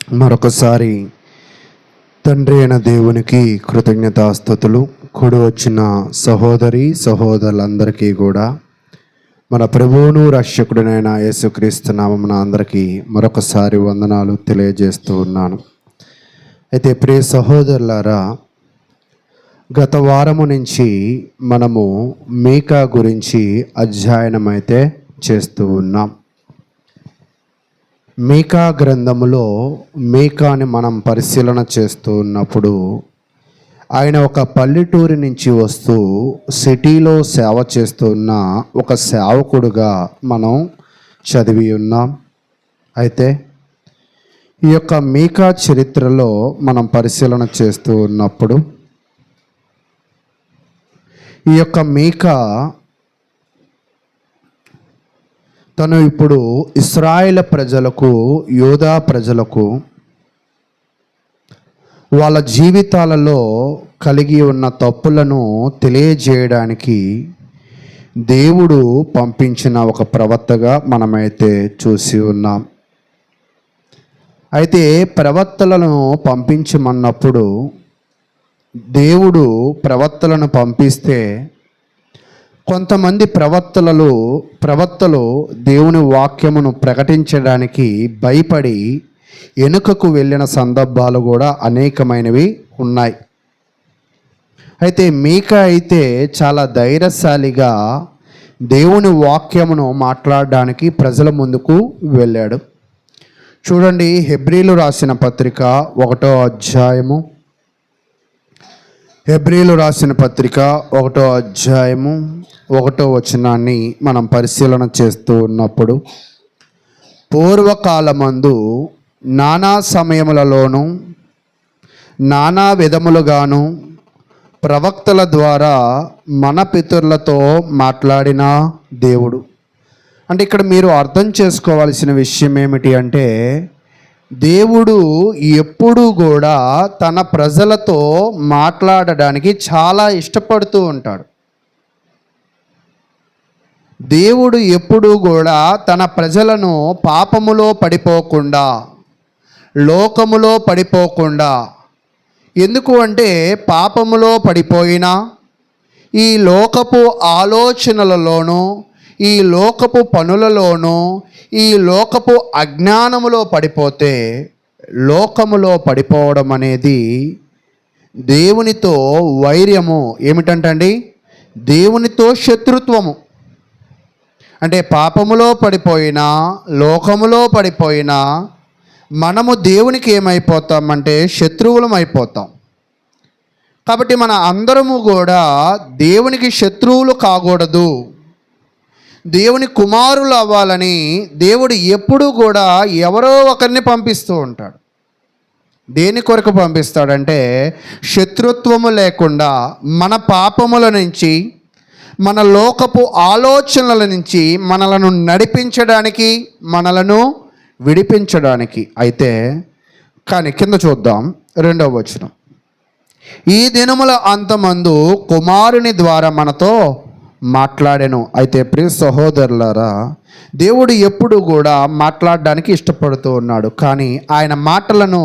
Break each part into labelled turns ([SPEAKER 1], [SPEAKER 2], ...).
[SPEAKER 1] మరొకసారి తండ్రి అయిన దేవునికి కృతజ్ఞతాస్తుతులు. కూడి వచ్చిన సహోదరి సహోదరులందరికీ కూడా మన ప్రభువును రక్షకుడినైన యేసుక్రీస్తు నామమున అందరికీ మరొకసారి వందనాలు తెలియజేస్తూ ఉన్నాను. అయితే ప్రియ సహోదరులారా, గత వారము నుంచి మనము మీకా గురించి అధ్యయనం అయితే చేస్తూ ఉన్నాం. మీకా గ్రంథములో మీకాని మనం పరిశీలన చేస్తూ ఉన్నప్పుడు ఆయన ఒక పల్లెటూరి నుంచి వస్తూ సిటీలో సేవ చేస్తున్న ఒక సేవకుడుగా మనం చదివి ఉన్నాం. అయితే ఈ యొక్క మీకా చరిత్రలో మనం పరిశీలన చేస్తూ ఉన్నప్పుడు ఈ యొక్క మీకా తను ఇప్పుడు ఇశ్రాయేలు ప్రజలకు, యూదా ప్రజలకు వాళ్ళ జీవితాలలో కలిగి ఉన్న తప్పులను తెలియజేయడానికి దేవుడు పంపించిన ఒక ప్రవక్తగా మనమైతే చూసి ఉన్నాం. అయితే ప్రవక్తలను పంపించమన్నప్పుడు దేవుడు ప్రవక్తలను పంపిస్తే కొంతమంది ప్రవక్తలు దేవుని వాక్యమును ప్రకటించడానికి భయపడి వెనుకకు వెళ్ళిన సందర్భాలు కూడా అనేకమైనవి ఉన్నాయి. అయితే మీకా అయితే చాలా ధైర్యశాలిగా దేవుని వాక్యమును మాట్లాడడానికి ప్రజల ముందుకు వెళ్ళాడు. చూడండి, హెబ్రీలు రాసిన పత్రిక 1వ అధ్యాయము, హెబ్రీలు రాసిన పత్రిక 1వ అధ్యాయము 1వ వచనాన్ని మనం పరిశీలన చేస్తూ ఉన్నప్పుడు, పూర్వకాలమందు నానా సమయములలోనూ నానా విధములుగాను ప్రవక్తల ద్వారా మన పితరులతో మాట్లాడిన దేవుడు. అంటే ఇక్కడ మీరు అర్థం చేసుకోవాల్సిన విషయం ఏమిటి అంటే, దేవుడు ఎప్పుడూ కూడా తన ప్రజలతో మాట్లాడడానికి చాలా ఇష్టపడుతూ ఉంటాడు. దేవుడు ఎప్పుడూ కూడా తన ప్రజలను పాపములో పడిపోకుండా, లోకములో పడిపోకుండా, ఎందుకు అంటే పాపములో పడిపోయినా, ఈ లోకపు ఆలోచనలలోనూ, ఈ లోకపు పనులలోనూ, ఈ లోకపు అజ్ఞానములో పడిపోతే, లోకములో పడిపోవడం అనేది దేవునితో వైర్యము. ఏమిటంటండి? దేవునితో శత్రుత్వము. అంటే పాపములో పడిపోయినా, లోకములో పడిపోయినా మనము దేవునికి ఏమైపోతామంటే శత్రువులం అయిపోతాం. కాబట్టి మన అందరము కూడా దేవునికి శత్రువులు కాకూడదు, దేవుని కుమారులు అవ్వాలని దేవుడు ఎప్పుడూ కూడా ఎవరో ఒకరిని పంపిస్తూ ఉంటాడు. దేని కొరకు పంపిస్తాడంటే, శత్రుత్వము లేకుండా మన పాపముల నుంచి, మన లోకపు ఆలోచనల నుంచి మనలను నడిపించడానికి, మనలను విడిపించడానికి. అయితే కానీ కింద చూద్దాం 2వ వచనం, ఈ దినముల అంతమందు కుమారుని ద్వారా మనతో మాట్లాడెను. అయితే ప్రియ సహోదరులారా, దేవుడు ఎప్పుడు కూడా మాట్లాడడానికి ఇష్టపడుతూ ఉన్నాడు. కానీ ఆయన మాటలను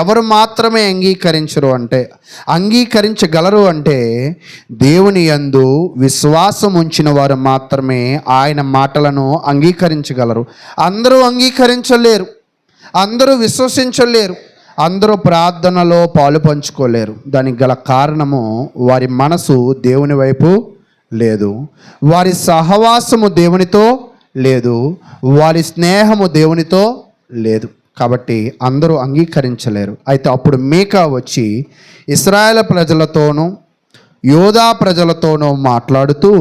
[SPEAKER 1] ఎవరు మాత్రమే అంగీకరించగలరు అంటే దేవుని యందు విశ్వాసం ఉంచిన వారు మాత్రమే ఆయన మాటలను అంగీకరించగలరు. అందరూ అంగీకరించలేరు, అందరూ విశ్వసించలేరు, అందరూ ప్రార్థనలో పాలు పంచుకోలేరు. దానికి గల కారణము వారి మనసు దేవుని వైపు లేదు, వారి సహవాసము దేవునితో లేదు, వారి స్నేహము దేవునితో లేదు. కాబట్టి అందరూ అంగీకరించలేరు. అయితే అప్పుడు మీకా వచ్చి ఇశ్రాయేలు ప్రజలతోనూ యూదా ప్రజలతోనూ మాట్లాడుతూ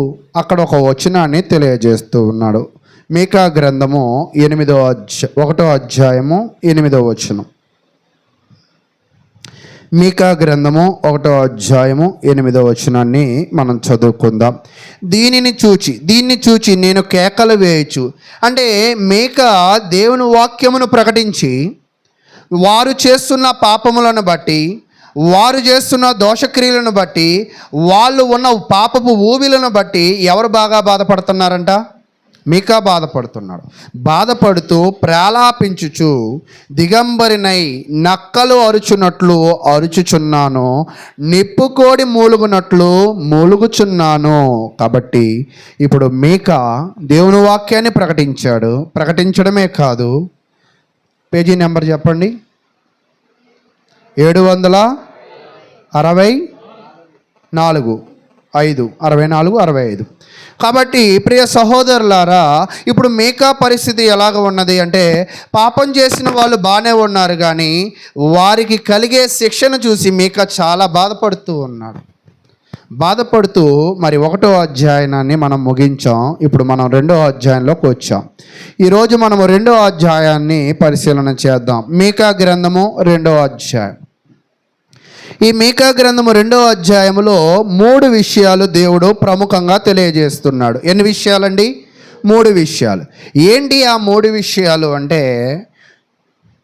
[SPEAKER 1] అక్కడ ఒక వచనాన్ని తెలియజేస్తూ ఉన్నాడు. మీకా గ్రంథము 1వ అధ్యాయము 8వ వచనం. మీకా గ్రంథము 1వ అధ్యాయము 8వ వచనాన్ని మనం చదువుకుందాం. దీన్ని చూచి నేను కేకలు వేయచ్చు. అంటే మీకా దేవుని వాక్యమును ప్రకటించి వారు చేస్తున్న పాపములను బట్టి, వారు చేస్తున్న దోషక్రియలను బట్టి, వాళ్ళు ఉన్న పాపపు ఊబిలను బట్టి ఎవరు బాగా బాధపడుతున్నారంట? మీకా బాధపడుతున్నాడు. బాధపడుతూ ప్రాలాపించుచు దిగంబరినై నక్కలు అరుచున్నట్లు అరుచుచున్నాను, నిప్పుకోడి మూలుగునట్లు మూలుగుచున్నాను. కాబట్టి ఇప్పుడు మీకా దేవుని వాక్యాన్ని ప్రకటించాడు. ప్రకటించడమే కాదు, పేజీ నెంబర్ చెప్పండి. 764 65. కాబట్టి ప్రియ సహోదరులారా, ఇప్పుడు మీకా పరిస్థితి ఎలాగ ఉన్నది అంటే, పాపం చేసిన వాళ్ళు బాగానే ఉన్నారు, కానీ వారికి కలిగే శిక్షను చూసి మీకా చాలా బాధపడుతూ ఉన్నాడు. బాధపడుతూ మరి 1వ అధ్యాయాన్ని మనం ముగించాం. ఇప్పుడు మనం 2వ అధ్యాయంలోకి వచ్చాం. ఈరోజు మనం 2వ అధ్యాయాన్ని పరిశీలన చేద్దాం. మీకా గ్రంథము 2వ అధ్యాయం. ఈ మీకా గ్రంథము 2వ అధ్యాయములో 3 విషయాలు దేవుడు ప్రముఖంగా తెలియజేస్తున్నాడు. ఎన్ని విషయాలండి? 3 విషయాలు. ఏంటి ఆ 3 విషయాలు అంటే,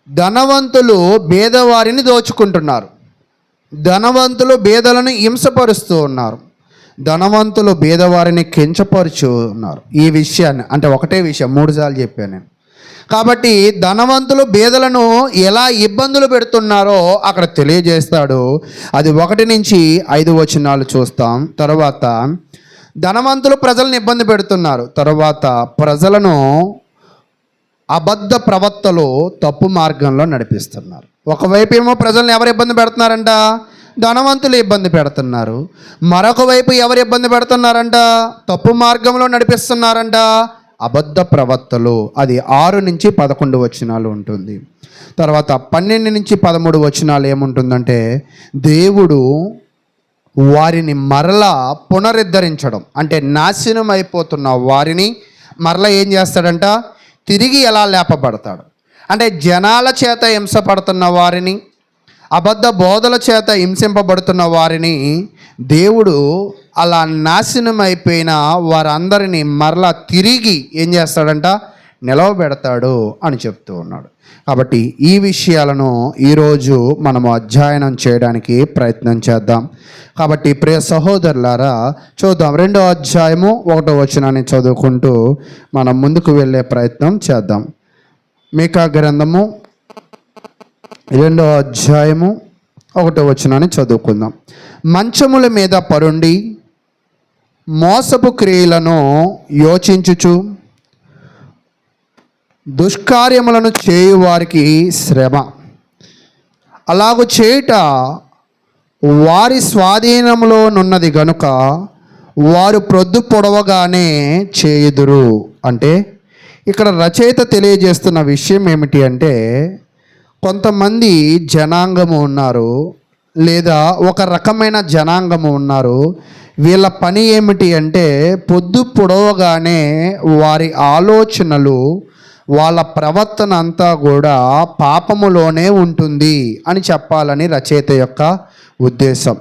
[SPEAKER 1] ధనవంతులు పేదవారిని దోచుకుంటున్నారు, ధనవంతులు పేదలను హింసపరుస్తూ ఉన్నారు, ధనవంతులు పేదవారిని కించపరుచు ఉన్నారు. ఈ విషయాన్ని అంటే ఒకటే విషయం 3 సార్లు చెప్పాను నేను. కాబట్టి ధనవంతులు పేదలను ఎలా ఇబ్బందులు పెడుతున్నారో అక్కడ తెలియజేస్తాడు. అది 1 నుంచి 5 వచనాలు చూస్తాం. తర్వాత ధనవంతులు ప్రజలను ఇబ్బంది పెడుతున్నారు, తర్వాత ప్రజలను అబద్ధ ప్రవక్తలు తప్పు మార్గంలో నడిపిస్తున్నారు. ఒకవైపు ఏమో ప్రజలను ఎవరు ఇబ్బంది పెడుతున్నారంట? ధనవంతులు ఇబ్బంది పెడుతున్నారు. మరొక వైపు ఎవరు ఇబ్బంది పెడుతున్నారంట? తప్పు మార్గంలో నడిపిస్తున్నారంట అబద్ధ ప్రవక్తలు. అది 6 నుంచి 11 వచనాలు ఉంటుంది. తర్వాత 12 నుంచి 13 వచనాలు ఏముంటుందంటే, దేవుడు వారిని మరలా పునరుద్ధరించడం, అంటే నాశనం అయిపోతున్న వారిని మరలా ఏం చేస్తాడంట? తిరిగి ఎలా లేపబడతాడు అంటే, జనాల చేత హింసపడుతున్న వారిని, అబద్ధ బోధల చేత హింసింపబడుతున్న వారిని దేవుడు అలా నాశనం అయిపోయిన వారందరినీ మరలా తిరిగి ఏం చేస్తాడంట? నిలవబెడతాడు అని చెప్తూ ఉన్నాడు. కాబట్టి ఈ విషయాలను ఈరోజు మనము అధ్యయనం చేయడానికి ప్రయత్నం చేద్దాం. కాబట్టి ప్రియ సహోదరులారా, చూద్దాం. 2వ అధ్యాయము 1వ వచనాన్ని చదువుకుంటూ మనం ముందుకు వెళ్ళే ప్రయత్నం చేద్దాం. మీకా గ్రంథము 2వ అధ్యాయము 1వ వచనాన్ని చదువుకుందాం. మంచముల మీద పరుండి మోసపు క్రియలను యోచించుచు దుష్కార్యములను చేయువారికి శ్రమ. అలాగు చేయుట వారి స్వాధీనంలోనున్నది గనుక వారు ప్రొద్దు పొడవగానే చేయుదురు. అంటే ఇక్కడ రచయిత తెలియజేస్తున్న విషయం ఏమిటి అంటే, కొంతమంది జనాంగము ఉన్నారు, లేదా ఒక రకమైన జనాంగము ఉన్నారు. వీళ్ళ పని ఏమిటి అంటే, పొద్దు పొడవగానే వారి ఆలోచనలు, వాళ్ళ ప్రవర్తన అంతా కూడా పాపములోనే ఉంటుంది అని చెప్పాలని రచయిత యొక్క ఉద్దేశం.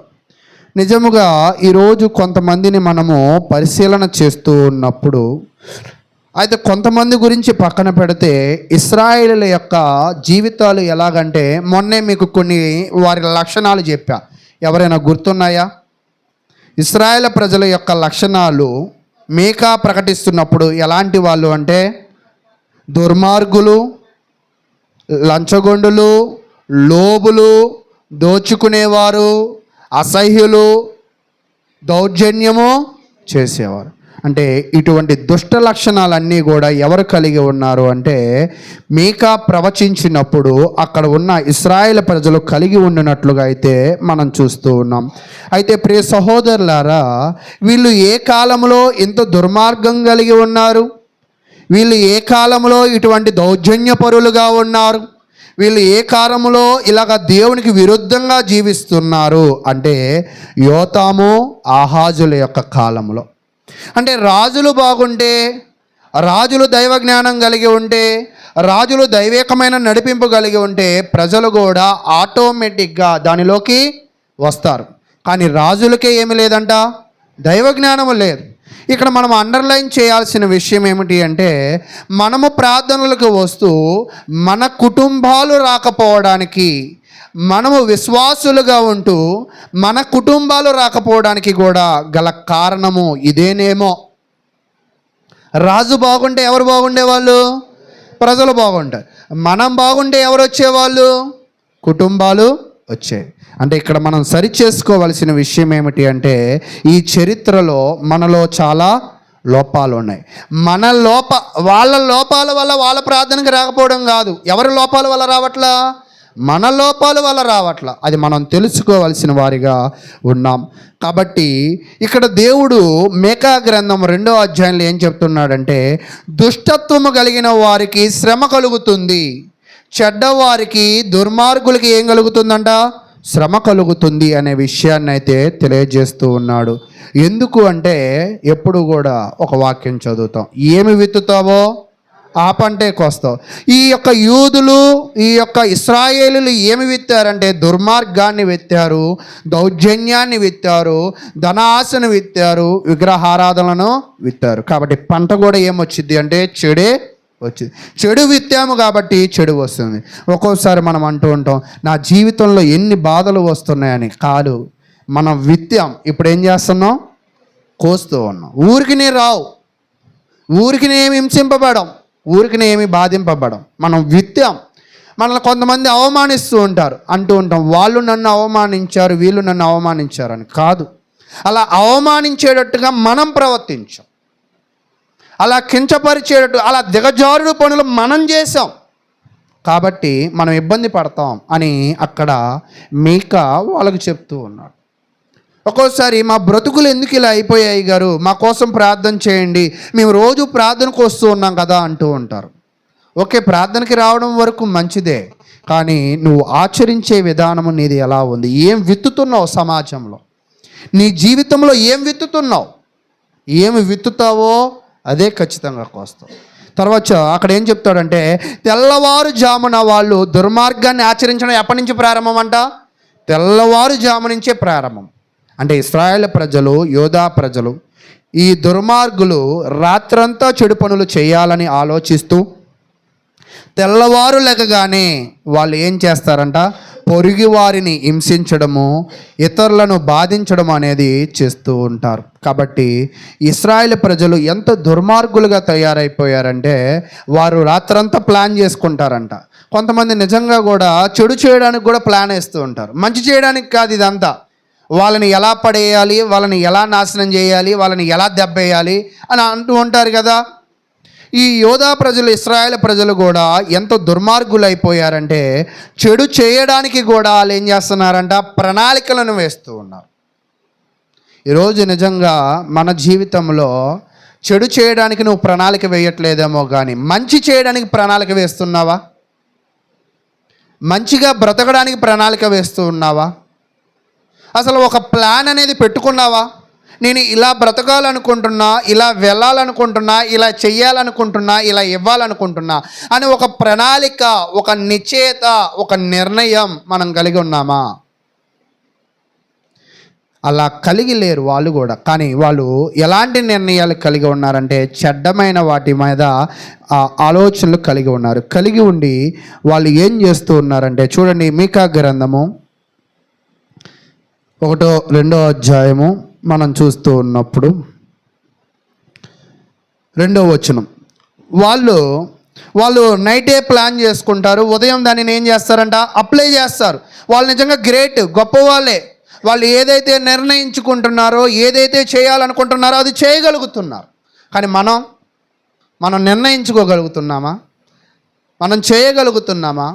[SPEAKER 1] నిజముగా ఈరోజు కొంతమందిని మనము పరిశీలన చేస్తూ ఉన్నప్పుడు, అయితే కొంతమంది గురించి పక్కన పెడితే, ఇశ్రాయేలుల యొక్క జీవితాలు ఎలాగంటే, మొన్నే మీకు కొన్ని వారి లక్షణాలు చెప్పా. ఎవరైనా గుర్తున్నాయా? ఇశ్రాయేల్ ప్రజల యొక్క లక్షణాలు మీకా ప్రకటిస్తున్నప్పుడు ఎలాంటి వాళ్ళు అంటే, దుర్మార్గులు, లంచగొండులు, లోబులు, దోచుకునేవారు, అసహ్యులు, దౌర్జన్యము చేసేవారు. అంటే ఇటువంటి దుష్ట లక్షణాలన్నీ కూడా ఎవరు కలిగి ఉన్నారు అంటే, మీకా ప్రవచించినప్పుడు అక్కడ ఉన్న ఇశ్రాయేల్ ప్రజలు కలిగి ఉండినట్లుగా అయితే మనం చూస్తూ ఉన్నాం. అయితే ప్రియ సహోదరులారా, వీళ్ళు ఏ కాలంలో ఇంత దుర్మార్గం కలిగి ఉన్నారు? వీళ్ళు ఏ కాలంలో ఇటువంటి దౌర్జన్యపరులుగా ఉన్నారు? వీళ్ళు ఏ కాలంలో ఇలాగ దేవునికి విరుద్ధంగా జీవిస్తున్నారు అంటే, యోతాము, ఆహాజుల యొక్క కాలంలో. అంటే రాజులు బాగుంటే, రాజులు దైవ జ్ఞానం కలిగి ఉంటే, రాజులు దైవేకమైన నడిపింపు కలిగి ఉంటే ప్రజలు కూడా ఆటోమేటిక్గా దానిలోకి వస్తారు. కానీ రాజులకే ఏమి లేదంట? దైవ జ్ఞానము లేదు. ఇక్కడ మనం అండర్లైన్ చేయాల్సిన విషయం ఏమిటి అంటే, మనము ప్రార్థనలకు వస్తూ మన కుటుంబాలు రాకపోవడానికి, మనము విశ్వాసులుగా ఉంటూ మన కుటుంబాలు రాకపోవడానికి కూడా గల కారణము ఇదేనేమో. రాజు బాగుంటే ఎవరు బాగుండేవాళ్ళు? ప్రజలు బాగుంటారు. మనం బాగుంటే ఎవరు వచ్చేవాళ్ళు? కుటుంబాలు వచ్చాయి. అంటే ఇక్కడ మనం సరి చేసుకోవలసిన విషయం ఏమిటి అంటే, ఈ చరిత్రలో మనలో చాలా లోపాలు ఉన్నాయి. వాళ్ళ లోపాల వల్ల వాళ్ళ ప్రార్థనకి రాకపోవడం కాదు. ఎవరి లోపాల వల్ల రావట్లా? మన లోపాల వల్ల రావట్లా. అది మనం తెలుసుకోవాల్సిన వారిగా ఉన్నాం. కాబట్టి ఇక్కడ దేవుడు మీకా గ్రంథం 2వ అధ్యాయంలో ఏం చెప్తున్నాడంటే, దుష్టత్వము కలిగిన వారికి శ్రమ కలుగుతుంది, చెడ్డవారికి దుర్మార్గులకి ఏం కలుగుతుందంట? శ్రమ కలుగుతుంది అనే విషయాన్ని అయితే తెలియజేస్తూ ఉన్నాడు. ఎందుకు అంటే, ఎప్పుడు కూడా ఒక వాక్యం చదువుతాం, ఏమి విత్తుతావో ఆ పంటే కోస్తావు. ఈ యొక్క యూదులు, ఈ యొక్క ఇశ్రాయేలులు ఏమి విత్తారంటే దుర్మార్గాన్ని విత్తారు, దౌర్జన్యాన్ని విత్తారు, ధనాశను విత్తారు, విగ్రహారాధనలను విత్తారు. కాబట్టి పంట కూడా ఏమొచ్చింది అంటే చెడే వచ్చింది. చెడు విత్తాము కాబట్టి చెడు వస్తుంది. ఒక్కోసారి మనం అంటూ ఉంటాం, నా జీవితంలో ఎన్ని బాధలు వస్తున్నాయని. కాదు, మనం విత్తాం, ఇప్పుడు ఏం చేస్తున్నాం? కోస్తూ ఉన్నాం. ఊరికినే రావు, ఊరికినే ఏమి హింసింపబడం, ఊరికినే ఏమి బాధింపబడం. మనం విత్తాం. మనల్ని కొంతమంది అవమానిస్తూ ఉంటారు, అంటూ ఉంటాం, వాళ్ళు నన్ను అవమానించారు, వీళ్ళు నన్ను అవమానించారని. కాదు, అలా అవమానించేటట్టుగా మనం ప్రవర్తించాం, అలా కించపరిచేటట్టు, అలా దిగజారుడు పనులు మనం చేసాం కాబట్టి మనం ఇబ్బంది పడతాం అని అక్కడ మీకా వాళ్ళకు చెప్తూ ఉన్నాడు. ఒక్కోసారి మా బ్రతుకులు ఎందుకు ఇలా అయిపోయాయి గారు, మా కోసం ప్రార్థన చేయండి, మేము రోజు ప్రార్థనకు వస్తూ ఉన్నాం కదా అంటూ ఉంటారు. ఓకే, ప్రార్థనకి రావడం వరకు మంచిదే, కానీ నువ్వు ఆచరించే విధానము నీది ఎలా ఉంది? ఏం విత్తుతున్నావు సమాజంలో? నీ జీవితంలో ఏం విత్తుతున్నావు? ఏమి విత్తుతావో అదే ఖచ్చితంగా కోస్తావు. తర్వాత అక్కడ ఏం చెప్తాడంటే, తెల్లవారుజామున వాళ్ళు దుర్మార్గాన్ని ఆచరించడం ఎప్పటి నుంచి ప్రారంభం అంట? తెల్లవారుజాము నుంచే ప్రారంభం. అంటే ఇశ్రాయేలు ప్రజలు, యోధా ప్రజలు, ఈ దుర్మార్గులు రాత్రంతా చెడు పనులు చేయాలని ఆలోచిస్తూ తెల్లవారు లెగగానే వాళ్ళు ఏం చేస్తారంట? పొరుగు వారిని హింసించడము, ఇతరులను బాధించడం అనేది చేస్తూ ఉంటారు. కాబట్టి ఇశ్రాయేలు ప్రజలు ఎంత దుర్మార్గులుగా తయారైపోయారంటే, వారు రాత్రంతా ప్లాన్ చేసుకుంటారంట. కొంతమంది నిజంగా కూడా చెడు చేయడానికి కూడా ప్లాన్ వేస్తూ ఉంటారు, మంచి చేయడానికి కాదు. ఇదంతా వాళ్ళని ఎలా పడేయాలి, వాళ్ళని ఎలా నాశనం చేయాలి, వాళ్ళని ఎలా దెబ్బేయాలి అని అంటూ ఉంటారు కదా. ఈ యోధా ప్రజలు, ఇశ్రాయేలు ప్రజలు కూడా ఎంత దుర్మార్గులు అయిపోయారంటే, చెడు చేయడానికి కూడా వాళ్ళు ఏం చేస్తున్నారంట? ప్రణాళికలను వేస్తూ ఉన్నారు. ఈరోజు నిజంగా మన జీవితంలో చెడు చేయడానికి నువ్వు ప్రణాళిక వేయట్లేదేమో కానీ, మంచి చేయడానికి ప్రణాళిక వేస్తున్నావా? మంచిగా బ్రతకడానికి ప్రణాళిక వేస్తూ ఉన్నావా? అసలు ఒక ప్లాన్ అనేది పెట్టుకున్నావా? నేను ఇలా బ్రతకాలనుకుంటున్నా, ఇలా వెళ్ళాలనుకుంటున్నా, ఇలా చెయ్యాలనుకుంటున్నా, ఇలా ఇవ్వాలనుకుంటున్నా అని ఒక ప్రణాళిక, ఒక నిశ్చయత, ఒక నిర్ణయం మనం కలిగి ఉన్నామా? అలా కలిగి లేరు వాళ్ళు కూడా. కానీ వాళ్ళు ఎలాంటి నిర్ణయాలు కలిగి ఉన్నారంటే, చెడ్డమైన వాటి మీద ఆలోచనలు కలిగి ఉన్నారు. కలిగి ఉండి వాళ్ళు ఏం చేస్తూ ఉన్నారంటే, చూడండి మీకా గ్రంథము 1-2 అధ్యాయము మనం చూస్తూ ఉన్నప్పుడు 2వ వచనం, వాళ్ళు నైటే ప్లాన్ చేసుకుంటారు, ఉదయం దానిని ఏం చేస్తారంట? అప్లై చేస్తారు. వాళ్ళు నిజంగా గ్రేట్, గొప్ప వాళ్ళే. వాళ్ళు ఏదైతే నిర్ణయించుకుంటున్నారో, ఏదైతే చేయాలనుకుంటున్నారో అది చేయగలుగుతున్నారు. కానీ మనం నిర్ణయించుకోగలుగుతున్నామా? మనం చేయగలుగుతున్నామా?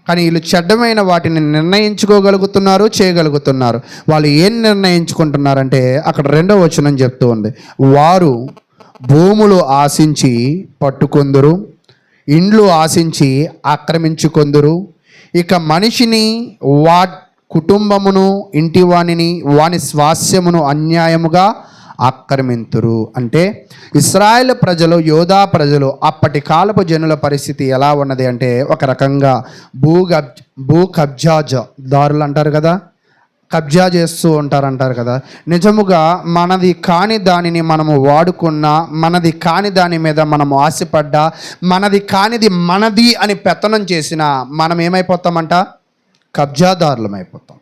[SPEAKER 1] కానీ వీళ్ళు చెడ్డమైన వాటిని నిర్ణయించుకోగలుగుతున్నారు, చేయగలుగుతున్నారు. వాళ్ళు ఏం నిర్ణయించుకుంటున్నారంటే, అక్కడ 2వ వచనం చెప్తూ ఉంది, వారు భూములు ఆశించి పట్టుకొందురు, ఇండ్లు ఆశించి ఆక్రమించుకొందురు, ఇక మనిషిని, కుటుంబమును, ఇంటి వాని స్వాస్యమును అన్యాయముగా ఆక్రమింతురు. అంటే ఇశ్రాయేలు ప్రజలు, యోధా ప్రజలు, అప్పటి కాలపు జనుల పరిస్థితి ఎలా ఉన్నది అంటే, ఒక రకంగా భూ కబ్జాదారులు అంటారు కదా, కబ్జా చేస్తూ అంటారు కదా. నిజముగా మనది కాని దానిని మనము వాడుకున్నా, మనది కాని దాని మీద మనము ఆశపడ్డా, మనది కానిది మనది అని పెత్తనం చేసినా మనం ఏమైపోతామంట? కబ్జాదారులం అయిపోతాం.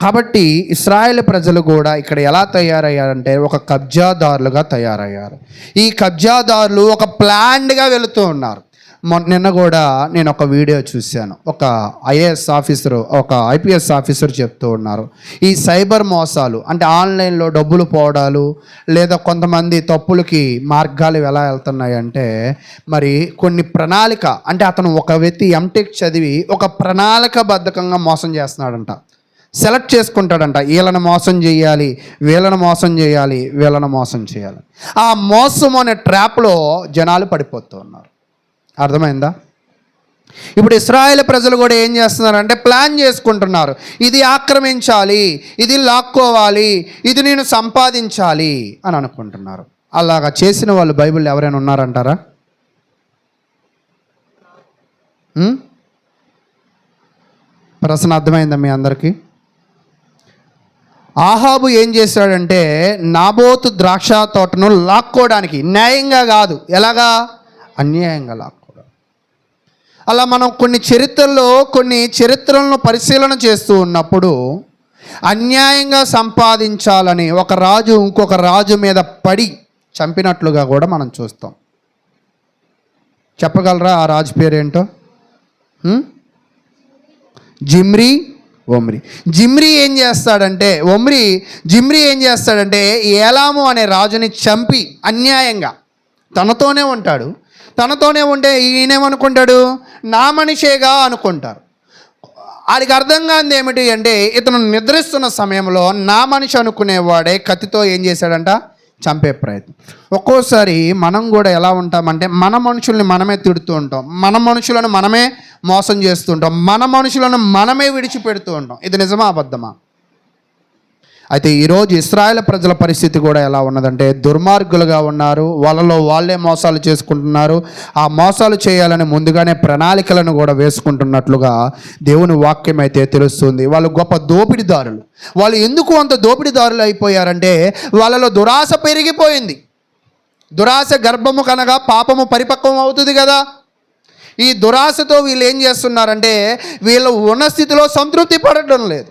[SPEAKER 1] కాబట్టి ఇశ్రాయేల్ ప్రజలు కూడా ఇక్కడ ఎలా తయారయ్యారంటే ఒక కబ్జాదారులుగా తయారయ్యారు. ఈ కబ్జాదారులు ఒక ప్లాన్డ్గా వెళుతూ ఉన్నారు. నిన్న కూడా నేను ఒక వీడియో చూశాను. ఒక ఐపీఎస్ ఆఫీసర్ చెప్తూ ఉన్నారు, ఈ సైబర్ మోసాలు అంటే ఆన్లైన్లో డబ్బులు పోవడాలు, లేదా కొంతమంది తప్పులకి మార్గాలు ఎలా వెళ్తున్నాయంటే, మరి కొన్ని ప్రణాళిక అంటే అతను ఒక వ్యక్తి ఎంటెక్ చదివి ఒక ప్రణాళికబద్ధకంగా మోసం చేస్తున్నాడంట. సెలెక్ట్ చేసుకుంటాడంట, వీళ్ళని మోసం చేయాలి, వీళ్ళని మోసం చేయాలి, వీళ్ళని మోసం చేయాలి. ఆ మోసం అనే ట్రాప్లో జనాలు పడిపోతూ ఉన్నారు. అర్థమైందా? ఇప్పుడు ఇశ్రాయేల్ ప్రజలు కూడా ఏం చేస్తున్నారంటే ప్లాన్ చేసుకుంటున్నారు, ఇది ఆక్రమించాలి, ఇది లాక్కోవాలి, ఇది నేను సంపాదించాలి అని అనుకుంటున్నారు. అలాగా చేసిన వాళ్ళు బైబిల్లో ఎవరైనా ఉన్నారంటారా? ప్రశ్న అర్థమైందా మీ అందరికీ? ఆహాబు ఏం చేశాడంటే నాబోతు ద్రాక్ష తోటను లాక్కోవడానికి, న్యాయంగా కాదు, ఎలాగా? అన్యాయంగా లాక్కోవడం. అలా మనం కొన్ని చరిత్రలను పరిశీలన చేస్తూ ఉన్నప్పుడు అన్యాయంగా సంపాదించాలని ఒక రాజు ఇంకొక రాజు మీద పడి చంపినట్లుగా కూడా మనం చూస్తాం. చెప్పగలరా ఆ రాజు పేరేంటో? Zimri, Omri. జిమ్రీ ఏం చేస్తాడంటే ఏలాము అనే రాజుని చంపి అన్యాయంగా, తనతోనే ఉంటే ఈయనేమనుకుంటాడు, నా మనిషేగా అనుకుంటారు. వాడికి అర్థం కానిది ఏమిటి అంటే, ఇతను నిద్రిస్తున్న సమయంలో నా మనిషి అనుకునేవాడే కత్తితో ఏం చేశాడంట, చంపే ప్రయత్నం. ఒక్కోసారి మనం కూడా ఎలా ఉంటామంటే మన మనుషుల్ని మనమే తిడుతూ ఉంటాం, మన మనుషులను మనమే మోసం చేస్తూ ఉంటాం, మన మనుషులను మనమే విడిచిపెడుతూ ఉంటాం. ఇది నిజమా అబద్ధమా? అయితే ఈరోజు ఇశ్రాయేల్ ప్రజల పరిస్థితి కూడా ఎలా ఉన్నదంటే దుర్మార్గులుగా ఉన్నారు, వాళ్ళలో వాళ్ళే మోసాలు చేసుకుంటున్నారు. ఆ మోసాలు చేయాలని ముందుగానే ప్రణాళికలను కూడా వేసుకుంటున్నట్లుగా దేవుని వాక్యం అయితే తెలుస్తుంది. వాళ్ళు గొప్ప దోపిడిదారులు. వాళ్ళు ఎందుకు అంత దోపిడిదారులు అయిపోయారంటే వాళ్ళలో దురాశ పెరిగిపోయింది. దురాశ గర్భము కనగా పాపము పరిపక్వం అవుతుంది కదా. ఈ దురాశతో వీళ్ళు ఏం చేస్తున్నారంటే వీళ్ళు ఉన్న స్థితిలో సంతృప్తి పడటం లేదు,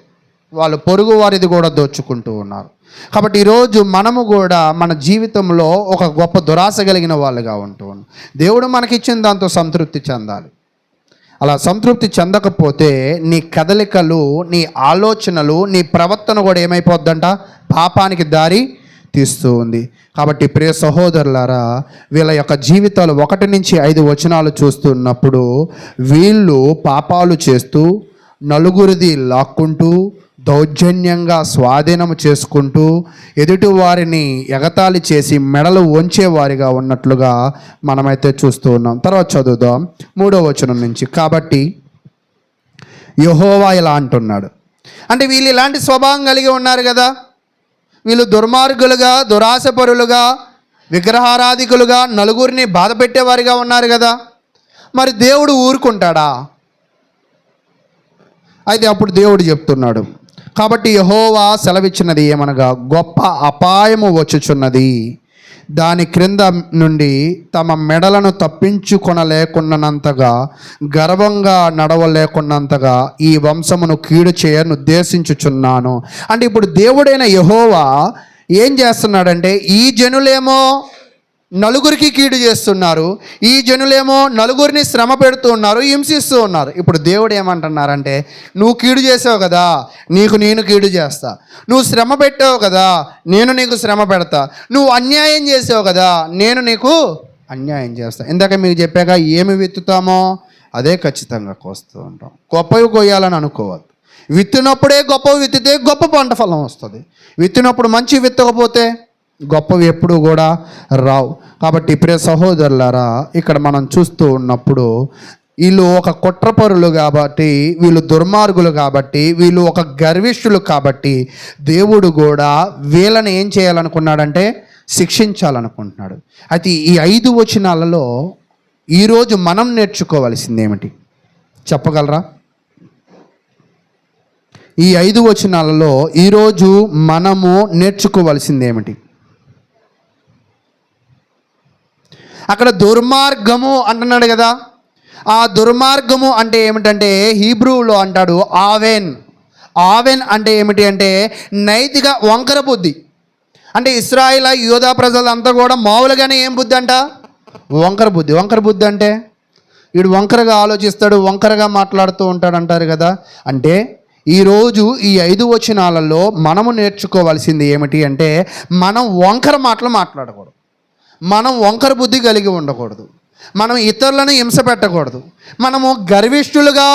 [SPEAKER 1] వాళ్ళు పొరుగు వారిది కూడా దోచుకుంటూ ఉన్నారు. కాబట్టి ఈరోజు మనము కూడా మన జీవితంలో ఒక గొప్ప దురాశ కలిగిన వాళ్ళుగా ఉంటూ ఉన్నాం. దేవుడు మనకిచ్చిన దాంతో సంతృప్తి చెందాలి. అలా సంతృప్తి చెందకపోతే నీ కదలికలు, నీ ఆలోచనలు, నీ ప్రవర్తన కూడా ఏమైపోద్దంట, పాపానికి దారి తీస్తూ ఉంది. కాబట్టి ప్రియ సహోదరులారా, వీళ్ళ యొక్క జీవితాలు 1 నుంచి 5 వచనాలు చూస్తున్నప్పుడు వీళ్ళు పాపాలు చేస్తూ, నలుగురిది లాక్కుంటూ, దౌర్జన్యంగా స్వాధీనం చేసుకుంటూ, ఎదుటి వారిని ఎగతాళి చేసి మెడలు వంచేవారిగా ఉన్నట్లుగా మనమైతే చూస్తూ ఉన్నాం. తర్వాత చదువుదాం 3వ వచనం నుంచి. కాబట్టి యెహోవా ఇలా అంటున్నాడు, అంటే వీళ్ళు ఇలాంటి స్వభావం కలిగి ఉన్నారు కదా, వీళ్ళు దుర్మార్గులుగా, దురాశపరులుగా, విగ్రహారాధికులుగా, నలుగురిని బాధ పెట్టేవారిగా ఉన్నారు కదా, మరి దేవుడు ఊరుకుంటాడా? అయితే అప్పుడు దేవుడు చెప్తున్నాడు, కాబట్టి యెహోవా సెలవిచ్చినది ఏమనగా, గొప్ప అపాయము వచ్చుచున్నది, దాని క్రింద నుండి తమ మెడలను తప్పించుకొనలేకున్నంతగా, గర్వంగా నడవలేకున్నంతగా ఈ వంశమును కీడు చేయను ఉద్దేశించుచున్నాను. అంటే ఇప్పుడు దేవుడైన యెహోవా ఏం చేస్తున్నాడంటే, ఈ జనులేమో నలుగురికి కీడు చేస్తున్నారు, ఈ జనులేమో నలుగురిని శ్రమ పెడుతూ ఉన్నారు, హింసిస్తూ ఉన్నారు. ఇప్పుడు దేవుడు ఏమంటున్నారంటే, నువ్వు కీడు చేసావు కదా, నేను కీడు చేస్తా. నువ్వు శ్రమ పెట్టావు కదా, నేను నీకు శ్రమ పెడతా. నువ్వు అన్యాయం చేసావు కదా, నేను నీకు అన్యాయం చేస్తా. ఇందాక మీకు చెప్పాక ఏమి విత్తుతామో అదే ఖచ్చితంగా కోస్తూ ఉంటాం. గొప్పవి కొయ్యాలని అనుకోవద్దు. విత్తినప్పుడే గొప్పవి విత్తితే గొప్ప పంట ఫలం వస్తుంది. విత్తినప్పుడు మంచి విత్తకపోతే గొప్పవి ఎప్పుడు కూడా రావు. కాబట్టి ప్రియ సహోదరులారా, ఇక్కడ మనం చూస్తూ ఉన్నప్పుడు వీళ్ళు ఒక కుట్రపరులు కాబట్టి, వీళ్ళు దుర్మార్గులు కాబట్టి, వీళ్ళు ఒక గర్విష్ఠులు కాబట్టి దేవుడు కూడా వీళ్ళని ఏం చేయాలనుకున్నాడంటే శిక్షించాలనుకుంటున్నాడు. అయితే ఈ 5 వచనాలలో ఈరోజు మనం నేర్చుకోవాల్సింది ఏమిటి చెప్పగలరా? ఈ 5 వచనాలలో ఈరోజు మనము నేర్చుకోవాల్సింది ఏమిటి? అక్కడ దుర్మార్గము అంటున్నాడు కదా, ఆ దుర్మార్గము అంటే ఏమిటంటే హీబ్రూలో అంటాడు ఆవేన్. ఆవెన్ అంటే ఏమిటి అంటే నైతిక వంకర బుద్ధి. అంటే ఇశ్రాయేల్ యూదా ప్రజలంతా కూడా మామూలుగానే ఏం బుద్ధి అంట? వంకర బుద్ధి. వంకర బుద్ధి అంటే వీడు వంకరగా ఆలోచిస్తాడు, వంకరగా మాట్లాడుతూ ఉంటాడు అంటారు కదా. అంటే ఈరోజు ఈ 5 వచనాలలో మనము నేర్చుకోవాల్సింది ఏమిటి అంటే మనం వంకర మాటలు మాట్లాడకూడదు, మనం వంకర బుద్ధి కలిగి ఉండకూడదు, మనం ఇతరులను హింస పెట్టకూడదు, మనము గర్విష్ఠులుగా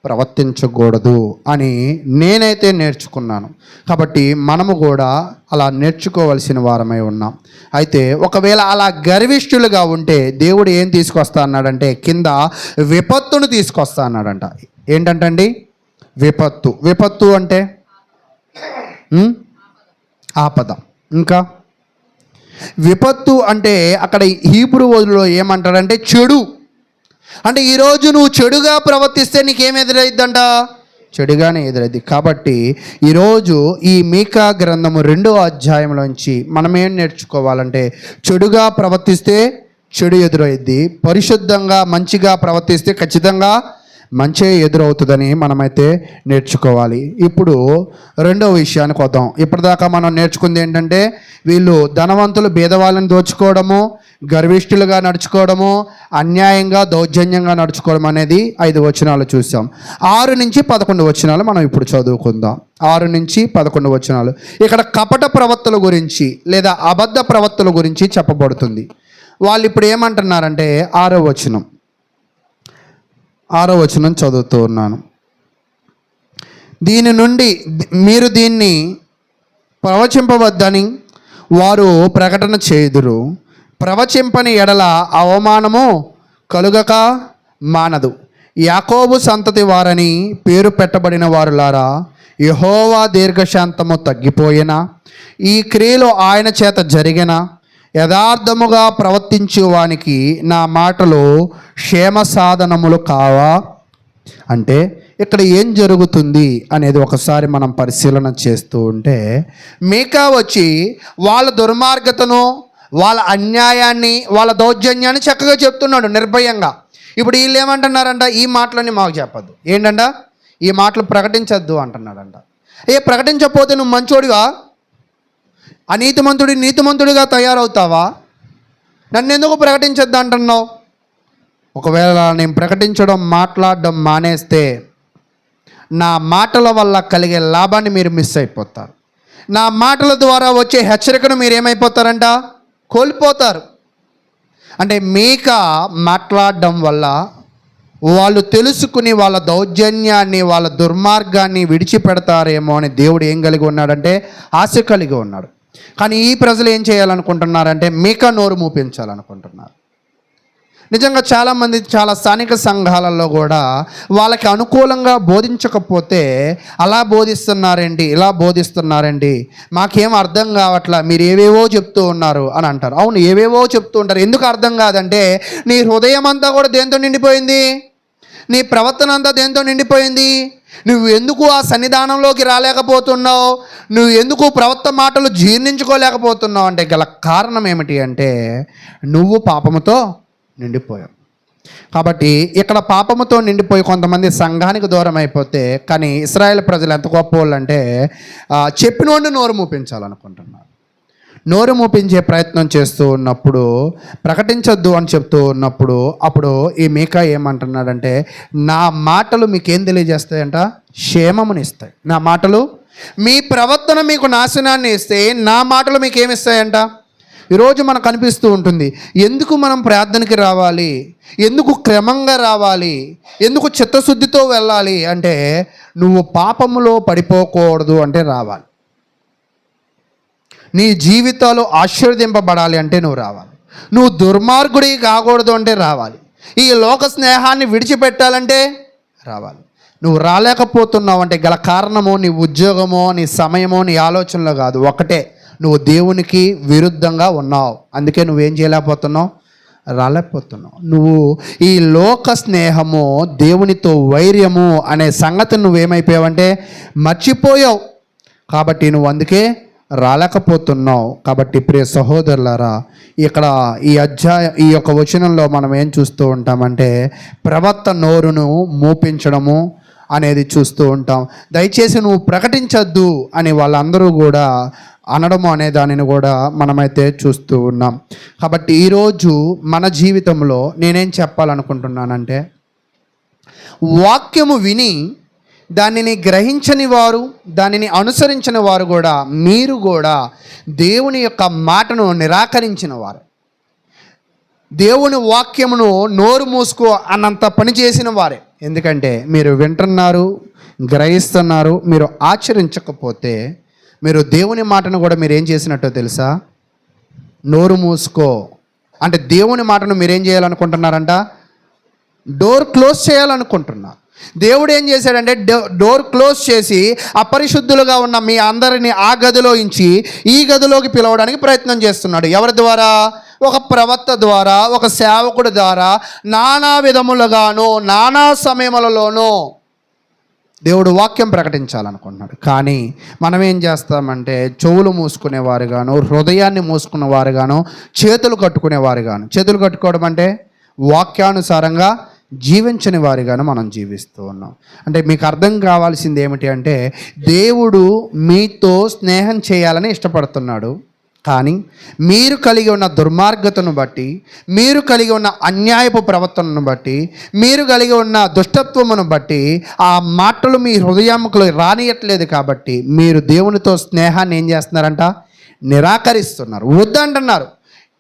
[SPEAKER 1] ప్రవర్తించకూడదు అని నేనైతే నేర్చుకున్నాను. కాబట్టి మనము కూడా అలా నేర్చుకోవాల్సిన వారమై ఉన్నాం. అయితే ఒకవేళ అలా గర్విష్ఠులుగా ఉంటే దేవుడు ఏం తీసుకొస్తా అన్నాడంటే కింద విపత్తును తీసుకొస్తా అన్నాడంట. ఏంటంటండి? విపత్తు. విపత్తు అంటే ఆపద. ఇంకా విపత్తు అంటే అక్కడ హీబ్రూలో ఏమంటాడంటే చెడు. అంటే ఈరోజు నువ్వు చెడుగా ప్రవర్తిస్తే నీకేం ఎదురైద్దంట? చెడుగానే ఎదురైద్ది. కాబట్టి ఈరోజు ఈ మీకా గ్రంథము 2వ అధ్యాయంలోంచి మనం ఏం నేర్చుకోవాలంటే చెడుగా ప్రవర్తిస్తే చెడు ఎదురైద్ది, పరిశుద్ధంగా మంచిగా ప్రవర్తిస్తే ఖచ్చితంగా మంచి ఎదురవుతుందని మనమైతే నేర్చుకోవాలి. ఇప్పుడు 2వ విషయానికి వద్దాం. ఇప్పటిదాకా మనం నేర్చుకుంది ఏంటంటే వీళ్ళు ధనవంతులు బీదవాళ్ళని దోచుకోవడము, గర్విష్ఠులుగా నడుచుకోవడము, అన్యాయంగా దౌర్జన్యంగా నడుచుకోవడం అనేది 5 వచనాలు చూసాం. 6 నుంచి 11 వచనాలు మనం ఇప్పుడు చదువుకుందాం. 6 నుంచి 11 వచనాలు ఇక్కడ కపట ప్రవక్తల గురించి లేదా అబద్ధ ప్రవక్తల గురించి చెప్పబడుతుంది. వాళ్ళు ఇప్పుడు ఏమంటున్నారంటే 6వ వచనం చదువుతూ ఉన్నాను. దీని నుండి మీరు దీన్ని ప్రవచింపవద్దని వారు ప్రకటన చేయుదురు. ప్రవచింపని ఎడల అవమానము కలుగక మానదు. యాకోబు సంతతి వారని పేరు పెట్టబడిన వారులారా, యెహోవా దీర్ఘశాంతము తగ్గిపోయినా, ఈ క్రియలు ఆయన చేత జరిగిన యథార్థముగా ప్రవర్తించు వానికి నా మాటలు క్షేమ సాధనములు కావా? అంటే ఇక్కడ ఏం జరుగుతుంది అనేది ఒకసారి మనం పరిశీలన చేస్తూ ఉంటే మీకా వచ్చి వాళ్ళ దుర్మార్గతను, వాళ్ళ అన్యాయాన్ని, వాళ్ళ దౌర్జన్యాన్ని చక్కగా చెప్తున్నాడు నిర్భయంగా. ఇప్పుడు వీళ్ళు ఏమంటున్నారంట? ఈ మాటలని మాకు చెప్పద్దు, ఏంటంట ఈ మాటలు ప్రకటించద్దు అంటున్నాడంట. ప్రకటించకపోతే నువ్వు మంచోడివా? అనీతిమంతుడి నీతిమంతుడిగా తయారవుతావా? నన్ను ఎందుకు ప్రకటించద్దు అంటున్నావు? ఒకవేళ నేను ప్రకటించడం, మాట్లాడడం మానేస్తే నా మాటల వల్ల కలిగే లాభాన్ని మీరు మిస్ అయిపోతారు. నా మాటల ద్వారా వచ్చే హెచ్చరికను మీరు ఏమైపోతారంట? కోల్పోతారు. అంటే మీకా మాట్లాడడం వల్ల వాళ్ళు తెలుసుకుని వాళ్ళ దౌర్జన్యాన్ని, వాళ్ళ దుర్మార్గాన్ని విడిచిపెడతారేమో అని దేవుడు ఏం కలిగి ఉన్నాడంటే ఆశ కలిగి ఉన్నాడు. కానీ ఈ ప్రజలు ఏం చేయాలనుకుంటున్నారంటే మీకా నోరు మూపించాలనుకుంటున్నారు. నిజంగా చాలామంది చాలా స్థానిక సంఘాలలో కూడా వాళ్ళకి అనుకూలంగా బోధించకపోతే అలా బోధిస్తున్నారండి, ఇలా బోధిస్తున్నారండి, మాకేం అర్థం కావట్లా, మీరు ఏవేవో చెప్తూ ఉన్నారు అని అంటారు. అవును, ఏవేవో చెప్తూ ఉంటారు. ఎందుకు అర్థం కాదంటే నీ హృదయం అంతా కూడా దేంతో నిండిపోయింది? నీ ప్రవర్తన అంతా దేంతో నిండిపోయింది? నువ్వు ఎందుకు ఆ సన్నిధానంలోకి రాలేకపోతున్నావు? నువ్వు ఎందుకు ప్రవక్త మాటలు జీర్ణించుకోలేకపోతున్నావు అంటే గల కారణం ఏమిటి అంటే నువ్వు పాపముతో నిండిపోయావు. కాబట్టి ఇక్కడ పాపముతో నిండిపోయి కొంతమంది సంఘానికి దూరం అయిపోతే, కానీ ఇశ్రాయేల్ ప్రజలు ఎంత గొప్ప వాళ్ళు అంటే చెప్పినోడిని నోరు మూపించాలనుకుంటున్నారు. నోరు మూపించే ప్రయత్నం చేస్తూ ఉన్నప్పుడు, ప్రకటించొద్దు అని చెప్తూ ఉన్నప్పుడు, అప్పుడు ఈ మీకా ఏమంటున్నాడంటే నా మాటలు మీకేం తెలియజేస్తాయంట? క్షేమమునిస్తాయి. నా మాటలు, మీ ప్రవర్తన మీకు నాశనాన్ని ఇస్తే నా మాటలు మీకు ఏమిస్తాయంట? ఈరోజు మనకు అనిపిస్తూ ఉంటుంది, ఎందుకు మనం ప్రార్థనకి రావాలి, ఎందుకు క్రమంగా రావాలి, ఎందుకు చిత్తశుద్ధితో వెళ్ళాలి అంటే నువ్వు పాపములో పడిపోకూడదు అంటే రావాలి. నీ జీవితాలు ఆశీర్వదింపబడాలి అంటే నువ్వు రావాలి. నువ్వు దుర్మార్గుడి కాకూడదు అంటే రావాలి. ఈ లోక స్నేహాన్ని విడిచిపెట్టాలంటే రావాలి. నువ్వు రాలేకపోతున్నావు అంటే గల కారణమో నీ ఉద్యోగమో, నీ సమయమో, నీ ఆలోచనలో కాదు, ఒకటే, నువ్వు దేవునికి విరుద్ధంగా ఉన్నావు. అందుకే నువ్వేం చేయలేకపోతున్నావు? రాలేకపోతున్నావు. నువ్వు ఈ లోక స్నేహము, దేవునితో వైర్యము అనే సంగతి నువ్వేమైపోయావంటే మర్చిపోయావు. కాబట్టి నువ్వు అందుకే రాలేకపోతున్నావు. కాబట్టి ప్రియ సహోదరులారా, ఇక్కడ ఈ యొక్క వచనంలో మనం ఏం చూస్తూ ఉంటామంటే ప్రవక్త నోరును మూపించడము, అనేది చూస్తూ ఉంటాం. దయచేసి నువ్వు ప్రకటించొద్దు అని వాళ్ళందరూ కూడా అనడము అనే దానిని కూడా మనమైతే చూస్తూ ఉన్నాం. కాబట్టి ఈరోజు మన జీవితంలో నేనేం చెప్పాలనుకుంటున్నానంటే, వాక్యము విని దానిని గ్రహించని వారు, దానిని అనుసరించిన వారు కూడా, మీరు కూడా దేవుని యొక్క మాటను నిరాకరించిన వారు, దేవుని వాక్యమును నోరు మూసుకో అన్నంత పని చేసిన వారే. ఎందుకంటే మీరు వింటున్నారు, గ్రహిస్తున్నారు, మీరు ఆచరించకపోతే మీరు దేవుని మాటను కూడా మీరు ఏం చేసినట్టో తెలుసా? నోరు మూసుకో అంటే దేవుని మాటను మీరేం చేయాలనుకుంటున్నారంట? డోర్ క్లోజ్ చేయాలనుకుంటున్నారు. దేవుడు ఏం చేశాడంటే డోర్ క్లోజ్ చేసి అపరిశుద్ధులుగా ఉన్న మీ అందరినీ ఆ గదిలో ఇంచి ఈ గదిలోకి పిలవడానికి ప్రయత్నం చేస్తున్నాడు. ఎవరి ద్వారా? ఒక ప్రవక్త ద్వారా, ఒక సేవకుడి ద్వారా, నానా విధములుగాను నానా సమయములలోనూ దేవుడు వాక్యం ప్రకటించాలనుకుంటున్నాడు. కానీ మనం ఏం చేస్తామంటే చెవులు మూసుకునేవారుగాను, హృదయాన్ని మూసుకునేవారుగాను, చేతులు కట్టుకునేవారుగాను. చేతులు కట్టుకోవడం అంటే వాక్యానుసారంగా జీవించని వారిగాను మనం జీవిస్తూ ఉన్నాం. అంటే మీకు అర్థం కావాల్సింది ఏమిటి అంటే, దేవుడు మీతో స్నేహం చేయాలని ఇష్టపడుతున్నాడు. కానీ మీరు కలిగి ఉన్న దుర్మార్గతను బట్టి, మీరు కలిగి ఉన్న అన్యాయపు ప్రవర్తనను బట్టి, మీరు కలిగి ఉన్న దుష్టత్వమును బట్టి ఆ మాటలు మీ హృదయంలో రానియట్లేదు. కాబట్టి మీరు దేవునితో స్నేహాన్ని ఏం చేస్తున్నారంట? నిరాకరిస్తున్నారు, వద్దు అంటున్నారు.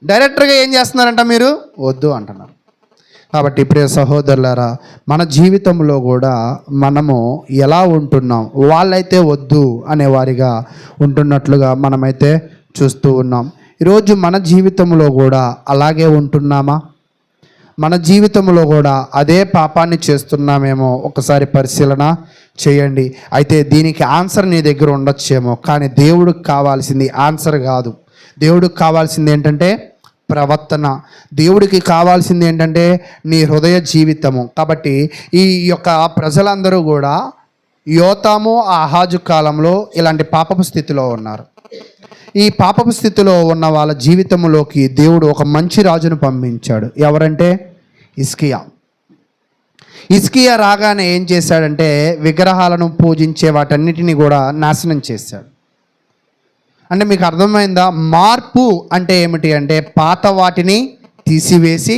[SPEAKER 1] డైరెక్టర్గా ఏం చేస్తున్నారంట? మీరు వద్దు అంటున్నారు. కాబట్టి ప్రియ సహోదరులారా, మన జీవితంలో కూడా మనము ఎలా ఉంటున్నాం? వాళ్ళైతే వద్దు అనేవారిగా ఉంటున్నట్లుగా మనమైతే చూస్తూ ఉన్నాం. ఈరోజు మన జీవితంలో కూడా అలాగే ఉంటున్నామా? మన జీవితంలో కూడా అదే పాపాన్ని చేస్తున్నామేమో ఒకసారి పరిశీలన చేయండి. అయితే దీనికి ఆన్సర్ నీ దగ్గర ఉండొచ్చేమో, కానీ దేవుడికి కావాల్సింది ఆన్సర్ కాదు. దేవుడికి కావాల్సింది ఏంటంటే ప్రవర్తన. దేవుడికి కావాల్సింది ఏంటంటే నీ హృదయ జీవితము. కాబట్టి ఈ యొక్క ప్రజలందరూ కూడా యోతాము, ఆహాజు కాలంలో ఇలాంటి పాపపు స్థితిలో ఉన్నారు. ఈ పాపపు స్థితిలో ఉన్న వాళ్ళ జీవితంలోకి దేవుడు ఒక మంచి రాజును పంపించాడు. ఎవరంటే హిజ్కియా. హిజ్కియా రాగానే ఏం చేశాడంటే విగ్రహాలను పూజించే వాటన్నిటిని కూడా నాశనం చేశాడు. అంటే మీకు అర్థమైందా? మార్పు అంటే ఏమిటి అంటే పాత వాటిని తీసివేసి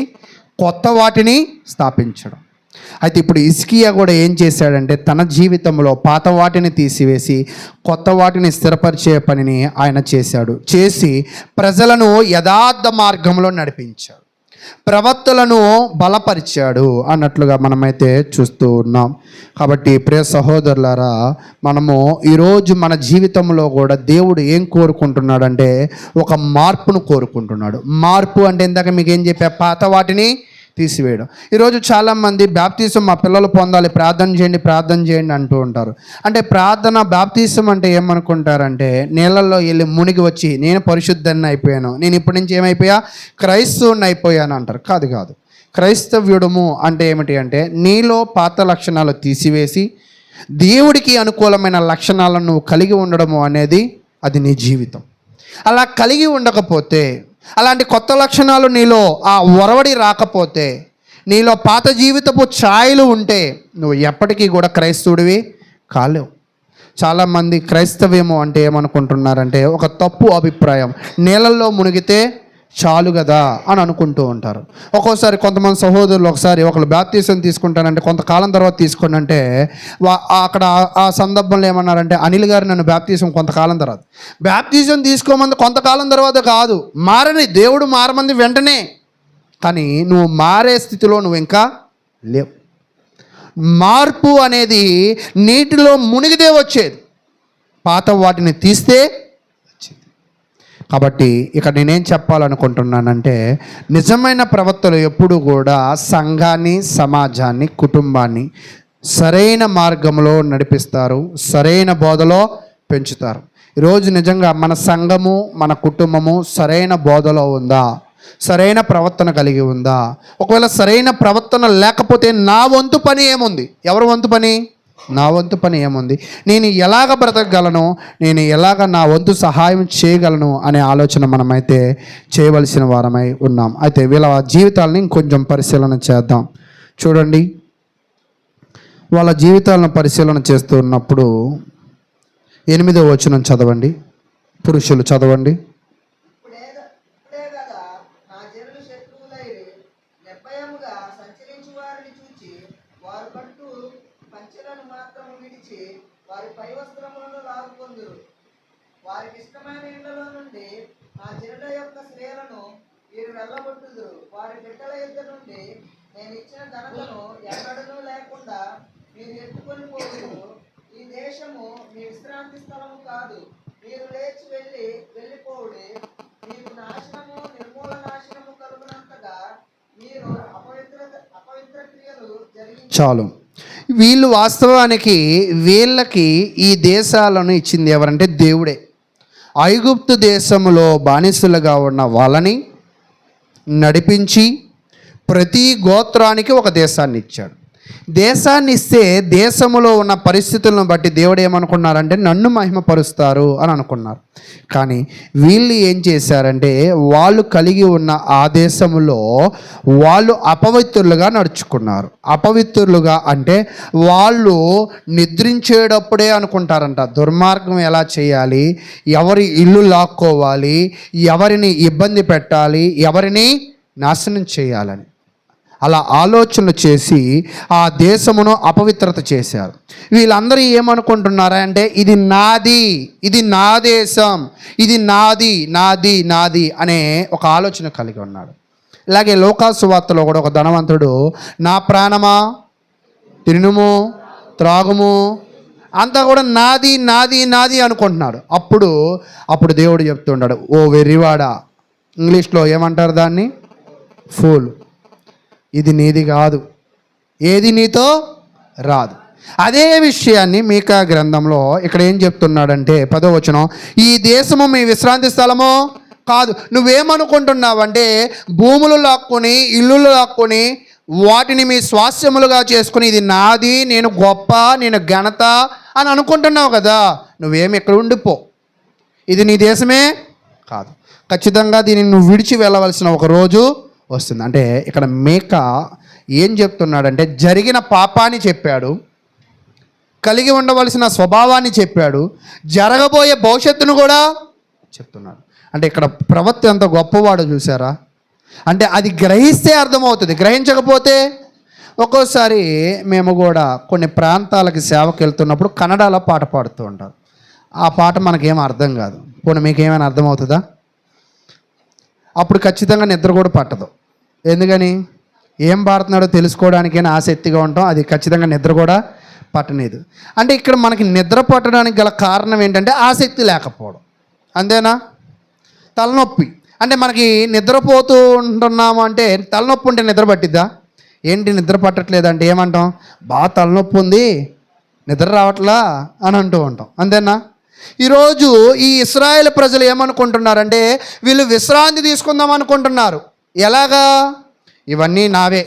[SPEAKER 1] కొత్త వాటిని స్థాపించడం. అయితే ఇప్పుడు హిజ్కియా కూడా ఏం చేశాడంటే తన జీవితంలో పాత వాటిని తీసివేసి కొత్త వాటిని స్థిరపరిచే పనిని ఆయన చేసి ప్రజలను యథార్థ మార్గంలో నడిపించాడు, ప్రవక్తలను బలపరిచాడు అన్నట్లుగా మనమైతే చూస్తూ ఉన్నాం. కాబట్టి ప్రియ సహోదరులారా, మనము ఈరోజు మన జీవితంలో కూడా దేవుడు ఏం కోరుకుంటున్నాడంటే ఒక మార్పును కోరుకుంటున్నాడు. మార్పు అంటే ఇందాక మీకు ఏం చెప్పా? పాత వాటిని తీసివేయడం. ఈరోజు చాలామంది బాప్తీసం మా పిల్లలు పొందాలి, ప్రార్థన చేయండి అంటూ ఉంటారు. అంటే ప్రార్థన, బాప్తీసం అంటే ఏమనుకుంటారంటే నీళ్ళల్లో వెళ్ళి మునిగి వచ్చి నేను పరిశుద్ధాన్ని అయిపోయాను, నేను ఇప్పటి నుంచి ఏమైపోయా? క్రైస్తవుని అయిపోయాను అంటారు. కాదు. క్రైస్తవ్యుడము అంటే ఏమిటి అంటే నీలో పాత లక్షణాలు తీసివేసి దేవుడికి అనుకూలమైన లక్షణాలను నువ్వు కలిగి ఉండడము అనేది అది నీ జీవితం. అలా కలిగి ఉండకపోతే, అలాంటి కొత్త లక్షణాలు నీలో ఆ ఒరవడి రాకపోతే, నీలో పాత జీవితపు ఛాయలు ఉంటే నువ్వు ఎప్పటికీ కూడా క్రైస్తవుడివి కాలేవు. చాలామంది క్రైస్తవ్యము అంటే ఏమనుకుంటున్నారంటే ఒక తప్పు అభిప్రాయం, నీళ్ళల్లో మునిగితే చాలు కదా అని అనుకుంటూ ఉంటారు. ఒక్కోసారి కొంతమంది సహోదరులు ఒకసారి ఒకళ్ళు బాప్తీసం తీసుకుంటానంటే కొంతకాలం తర్వాత తీసుకోండి అంటే అక్కడ ఆ సందర్భంలో ఏమన్నారంటే అనిల్ గారు నన్ను బాప్తీసం కొంతకాలం తర్వాత, బాప్తీసం తీసుకోమంది కొంతకాలం తర్వాత కాదు, మారని దేవుడు మారమంది వెంటనే. కానీ నువ్వు మారే స్థితిలో నువ్వు ఇంకా లేవు. మార్పు అనేది నీటిలో మునిగితే వచ్చేది, పాత వాటిని తీస్తే. కాబట్టి ఇక్కడ నేనేం చెప్పాలనుకుంటున్నానంటే నిజమైన ప్రవక్తలు ఎప్పుడు కూడా సంఘాన్ని, సమాజాన్ని, కుటుంబాన్ని సరైన మార్గంలో నడిపిస్తారు, సరైన బోధలో పెంచుతారు. ఈరోజు నిజంగా మన సంఘము, మన కుటుంబము సరైన బోధలో ఉందా? సరైన ప్రవర్తన కలిగి ఉందా? ఒకవేళ సరైన ప్రవర్తన లేకపోతే నా వంతు పని ఏముంది? ఎవరి వంతు పని? నా వంతు పని ఏముంది? నేను ఎలాగ బ్రతకగలను, నేను ఎలాగ నా వంతు సహాయం చేయగలను అనే ఆలోచన మనమైతే చేయవలసిన వారమై ఉన్నాం. అయితే వీళ్ళ జీవితాలని ఇంకొంచెం పరిశీలన చేద్దాం. చూడండి, వాళ్ళ జీవితాలను పరిశీలన చేస్తున్నప్పుడు 8వ వచనం చదవండి. పురుషులు చదవండి.
[SPEAKER 2] ఇప్పుడే గదా నా జనులు శత్రువులైరి, నిర్భయముగా సంచరించు వారిని చూచి వారు కట్టు పంచెలను మాత్రము విడిచి వారి పై వస్త్రములను లాగుకొందురు. వారికి ఇష్టమైన ఇళ్లలో నుండి నా జనుల యొక్క స్త్రీలను వీరు వెళ్ళగొట్టుదురు. వారి బిడ్డల యుద్ధ నుండి నేను ఇచ్చిన ఘనతను ఎన్నడూ లేకుండా మీరు ఎత్తుకొని పోదురు. ఈ దేశము మీ విశ్రాంతి స్థలము కాదు. మీరు లేచి వెళ్ళిపోవుడి. మీకు నాశనము నిర్మూల నాశనము కలుగునంతగా మీరు అపవిత్ర క్రియలు జరిగించి.
[SPEAKER 1] చాలు. వీళ్ళు వాస్తవానికి వీళ్ళకి ఈ దేశాలను ఇచ్చింది ఎవరంటే దేవుడే. ఐగుప్తు దేశంలో బానిసలుగా ఉన్న వాళ్ళని నడిపించి ప్రతి గోత్రానికి ఒక దేశాన్ని ఇచ్చాడు. దేశాన్ని ఇస్తే దేశంలో ఉన్న పరిస్థితులను బట్టి దేవుడు ఏమనుకున్నారంటే నన్ను మహిమపరుస్తారు అని అనుకున్నారు. కానీ వీళ్ళు ఏం చేశారంటే వాళ్ళు కలిగి ఉన్న ఆ దేశంలో వాళ్ళు అపవిత్రులుగా నడుచుకున్నారు. అపవిత్రులుగా అంటే వాళ్ళు నిద్రించేటప్పుడే అనుకుంటారంట దుర్మార్గం ఎలా చేయాలి, ఎవరి ఇల్లు లాక్కోవాలి, ఎవరిని ఇబ్బంది పెట్టాలి, ఎవరిని నాశనం చేయాలని అలా ఆలోచన చేసి ఆ దేశమును అపవిత్రత చేశారు. వీళ్ళందరూ ఏమనుకుంటున్నారా అంటే ఇది నాది, ఇది నా దేశం, ఇది నాది నాది నాది అనే ఒక ఆలోచన కలిగి ఉన్నాడు. ఇలాగే లోకాసు వార్తలో కూడా ఒక ధనవంతుడు నా ప్రాణమా తినుము త్రాగుము అంతా కూడా నాది నాది నాది అనుకుంటున్నాడు. అప్పుడు దేవుడు చెప్తున్నాడు, ఓ వెర్రివాడా, ఇంగ్లీష్లో ఏమంటారు దాన్ని, ఫూల్, ఇది నీది కాదు, ఏది నీతో రాదు. అదే విషయాన్ని మీకా గ్రంథంలో ఇక్కడ ఏం చెప్తున్నాడంటే 10వ వచనం, ఈ దేశము మీ విశ్రాంతి స్థలము కాదు. నువ్వేమనుకుంటున్నావంటే భూములు లాక్కొని ఇల్లులు లాక్కొని వాటిని మీ స్వాస్థ్యములుగా చేసుకుని ఇది నాది, నేను గొప్ప, నేను ఘనత అని అనుకుంటున్నావు కదా. నువ్వేమి ఇక్కడ ఉండిపో, ఇది నీ దేశమే కాదు. ఖచ్చితంగా దీన్ని నువ్వు విడిచి వెళ్ళవలసిన ఒక రోజు వస్తుంది. అంటే ఇక్కడ మేక ఏం చెప్తున్నాడంటే జరిగిన పాపాన్ని చెప్పాడు, కలిగి ఉండవలసిన స్వభావాన్ని చెప్పాడు, జరగబోయే భవిష్యత్తును కూడా చెప్తున్నాడు. అంటే ఇక్కడ ప్రవక్త ఎంత గొప్పవాడో చూసారా. అంటే అది గ్రహిస్తే అర్థమవుతుంది, గ్రహించకపోతే ఒక్కోసారి మేము కూడా కొన్ని ప్రాంతాలకి సేవకు వెళ్తున్నప్పుడు కన్నడలో పాట పాడుతూ ఉంటారు. ఆ పాట మనకేం అర్థం కాదు. పోనీ మీకేమైనా అర్థమవుతుందా? అప్పుడు ఖచ్చితంగా నిద్ర కూడా పట్టదు. ఎందుకని, ఏం పాడుతున్నాడో తెలుసుకోవడానికైనా ఆసక్తిగా ఉంటాం, అది ఖచ్చితంగా నిద్ర కూడా పట్టలేదు. అంటే ఇక్కడ మనకి నిద్ర పట్టడానికి గల కారణం ఏంటంటే ఆసక్తి లేకపోవడం. అంతేనా? తలనొప్పి అంటే మనకి నిద్రపోతూ ఉంటున్నాము అంటే తలనొప్పి ఉంటే నిద్ర పట్టిద్దా? ఏంటి నిద్ర పట్టట్లేదంటే ఏమంటాం, బాగా తలనొప్పి ఉంది, నిద్ర రావట్లా అని అంటూ ఉంటాం. అంతేనా? ఈరోజు ఈ ఇశ్రాయేలు ప్రజలు ఏమనుకుంటున్నారంటే వీళ్ళు విశ్రాంతి తీసుకుందాం అనుకుంటున్నారు. ఎలాగా? ఇవన్నీ నావే,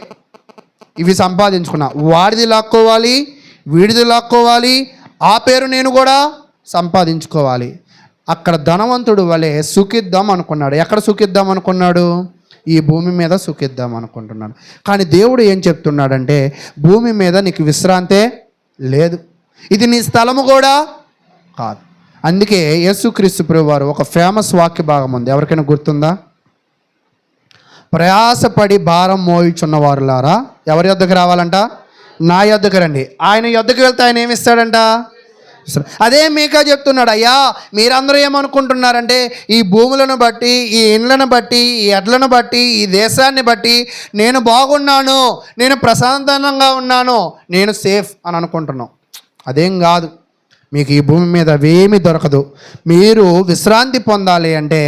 [SPEAKER 1] ఇవి సంపాదించుకున్నా, వాడిది లాక్కోవాలి, వీడిది లాక్కోవాలి, ఆ పేరు నేను కూడా సంపాదించుకోవాలి. అక్కడ ధనవంతుడు వలె సుఖిద్దాం అనుకున్నాడు. ఎక్కడ సుఖిద్దాం అనుకున్నాడు? ఈ భూమి మీద సుఖిద్దాం అనుకుంటున్నాడు. కానీ దేవుడు ఏం చెప్తున్నాడంటే భూమి మీద నీకు విశ్రాంతే లేదు, ఇది నీ స్థలము కూడా కాదు. అందుకే యేసుక్రీస్తు ప్రభువారు ఒక ఫేమస్ వాక్య భాగం ఉంది, ఎవరికైనా గుర్తుందా? ప్రయాసపడి భారం మోయిచున్న వారులారా ఎవరి యొద్దకు రావాలంట? నా యొద్దకు రండి. ఆయన యొద్దకు వెళ్తే ఆయన ఏమిస్తాడంట? అదే మీకా చెప్తున్నాడు, అయ్యా మీరందరూ ఏమనుకుంటున్నారంటే ఈ భూములను బట్టి, ఈ ఇండ్లను బట్టి, ఈ ఎడ్లను బట్టి, ఈ దేశాన్ని బట్టి నేను బాగున్నాను, నేను ప్రశాంతంగా ఉన్నాను, నేను సేఫ్ అని అనుకుంటున్నాం. అదేం కాదు. మీకు ఈ భూమి మీద అవేమీ దొరకదు. మీరు విశ్రాంతి పొందాలి అంటే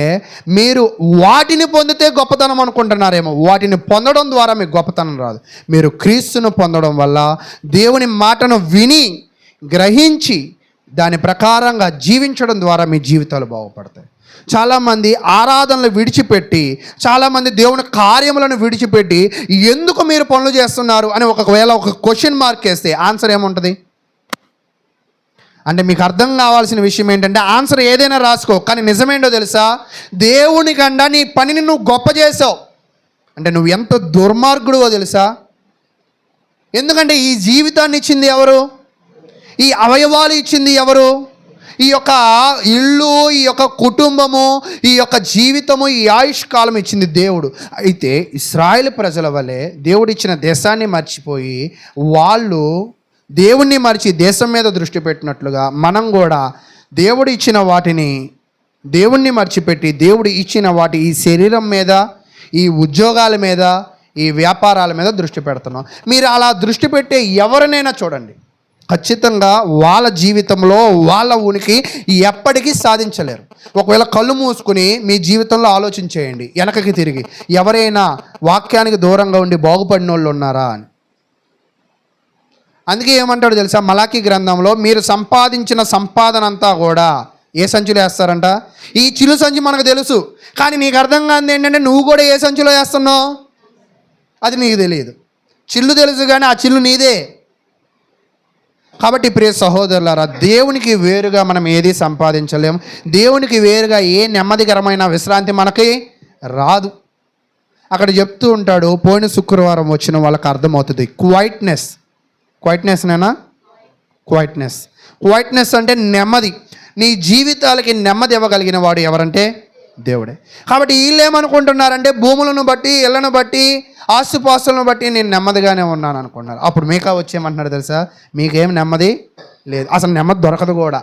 [SPEAKER 1] మీరు వాటిని పొందితే గొప్పతనం అనుకుంటున్నారేమో. వాటిని పొందడం ద్వారా మీకు గొప్పతనం రాదు. మీరు క్రీస్తును పొందడం వల్ల, దేవుని మాటను విని గ్రహించి దాని ప్రకారంగా జీవించడం ద్వారా మీ జీవితాలు బాగుపడతాయి. చాలామంది ఆరాధనలు విడిచిపెట్టి, చాలామంది దేవుని కార్యములను విడిచిపెట్టి ఎందుకు మీరు పనులు చేస్తున్నారు అని ఒకవేళ ఒక క్వశ్చన్ మార్క్ వేస్తే ఆన్సర్ ఏముంటుంది అంటే మీకు అర్థం కావాల్సిన విషయం ఏంటంటే ఆన్సర్ ఏదైనా రాసుకో, కానీ నిజమేంటో తెలుసా? దేవుని కన్నా నీ పనిని నువ్వు గొప్ప చేసావు అంటే నువ్వు ఎంత దుర్మార్గుడువో తెలుసా? ఎందుకంటే ఈ జీవితాన్ని ఇచ్చింది ఎవరు? ఈ అవయవాలు ఇచ్చింది ఎవరు? ఈ యొక్క ఇల్లు, ఈ యొక్క కుటుంబము, ఈ యొక్క జీవితము, ఈ ఆయుష్కాలం ఇచ్చింది దేవుడు. అయితే ఇశ్రాయేలు ప్రజల వలె దేవుడిచ్చిన దేశాన్ని మర్చిపోయి వాళ్ళు దేవుణ్ణి మరిచి దేశం మీద దృష్టి పెట్టినట్లుగా మనం కూడా దేవుడు ఇచ్చిన వాటిని దేవుణ్ణి మర్చిపెట్టి దేవుడు ఇచ్చిన వాటి ఈ శరీరం మీద, ఈ ఉద్యోగాల మీద, ఈ వ్యాపారాల మీద దృష్టి పెడుతున్నాం. మీరు అలా దృష్టి పెట్టే ఎవరినైనా చూడండి, ఖచ్చితంగా వాళ్ళ జీవితంలో వాళ్ళ ఉనికి ఎప్పటికీ సాధించలేరు. ఒకవేళ కళ్ళు మూసుకుని మీ జీవితంలో ఆలోచించేయండి, వెనకకి తిరిగి ఎవరైనా వాక్యానికి దూరంగా ఉండి బాగుపడిన వాళ్ళు ఉన్నారా అని. అందుకే ఏమంటాడు తెలుసా, మలాకీ గ్రంథంలో మీరు సంపాదించిన సంపాదన అంతా కూడా ఏ సంచిలో వేస్తారంట? ఈ చిల్లు సంచి మనకు తెలుసు, కానీ నీకు అర్థం కాదు ఏంటంటే నువ్వు కూడా ఏ సంచిలో వేస్తున్నావు అది నీకు తెలియదు. చిల్లు తెలుసు కానీ ఆ చిల్లు నీదే. కాబట్టి ప్రియ సహోదరులారా, దేవునికి వేరుగా మనం ఏది సంపాదించలేము. దేవునికి వేరుగా ఏ నెమ్మదికరమైన విశ్రాంతి మనకి రాదు. అక్కడ చెప్తూ ఉంటాడు, పోయిన శుక్రవారం వచ్చిన వాళ్ళకి అర్థమవుతుంది. క్వైట్నెస్నేనా? క్వైట్నెస్ అంటే నెమ్మది. నీ జీవితాలకి నెమ్మది ఇవ్వగలిగిన వాడు ఎవరంటే దేవుడే. కాబట్టి వీళ్ళు ఏమనుకుంటున్నారంటే భూములను బట్టి, ఇళ్లను బట్టి, ఆస్తుపాస్తులను బట్టి నేను నెమ్మదిగానే ఉన్నాను అనుకున్నారు. అప్పుడు మీకా వచ్చేయమంటున్నాడు తెలుసా, మీకేం నెమ్మది లేదు, అసలు నెమ్మది దొరకదు కూడా.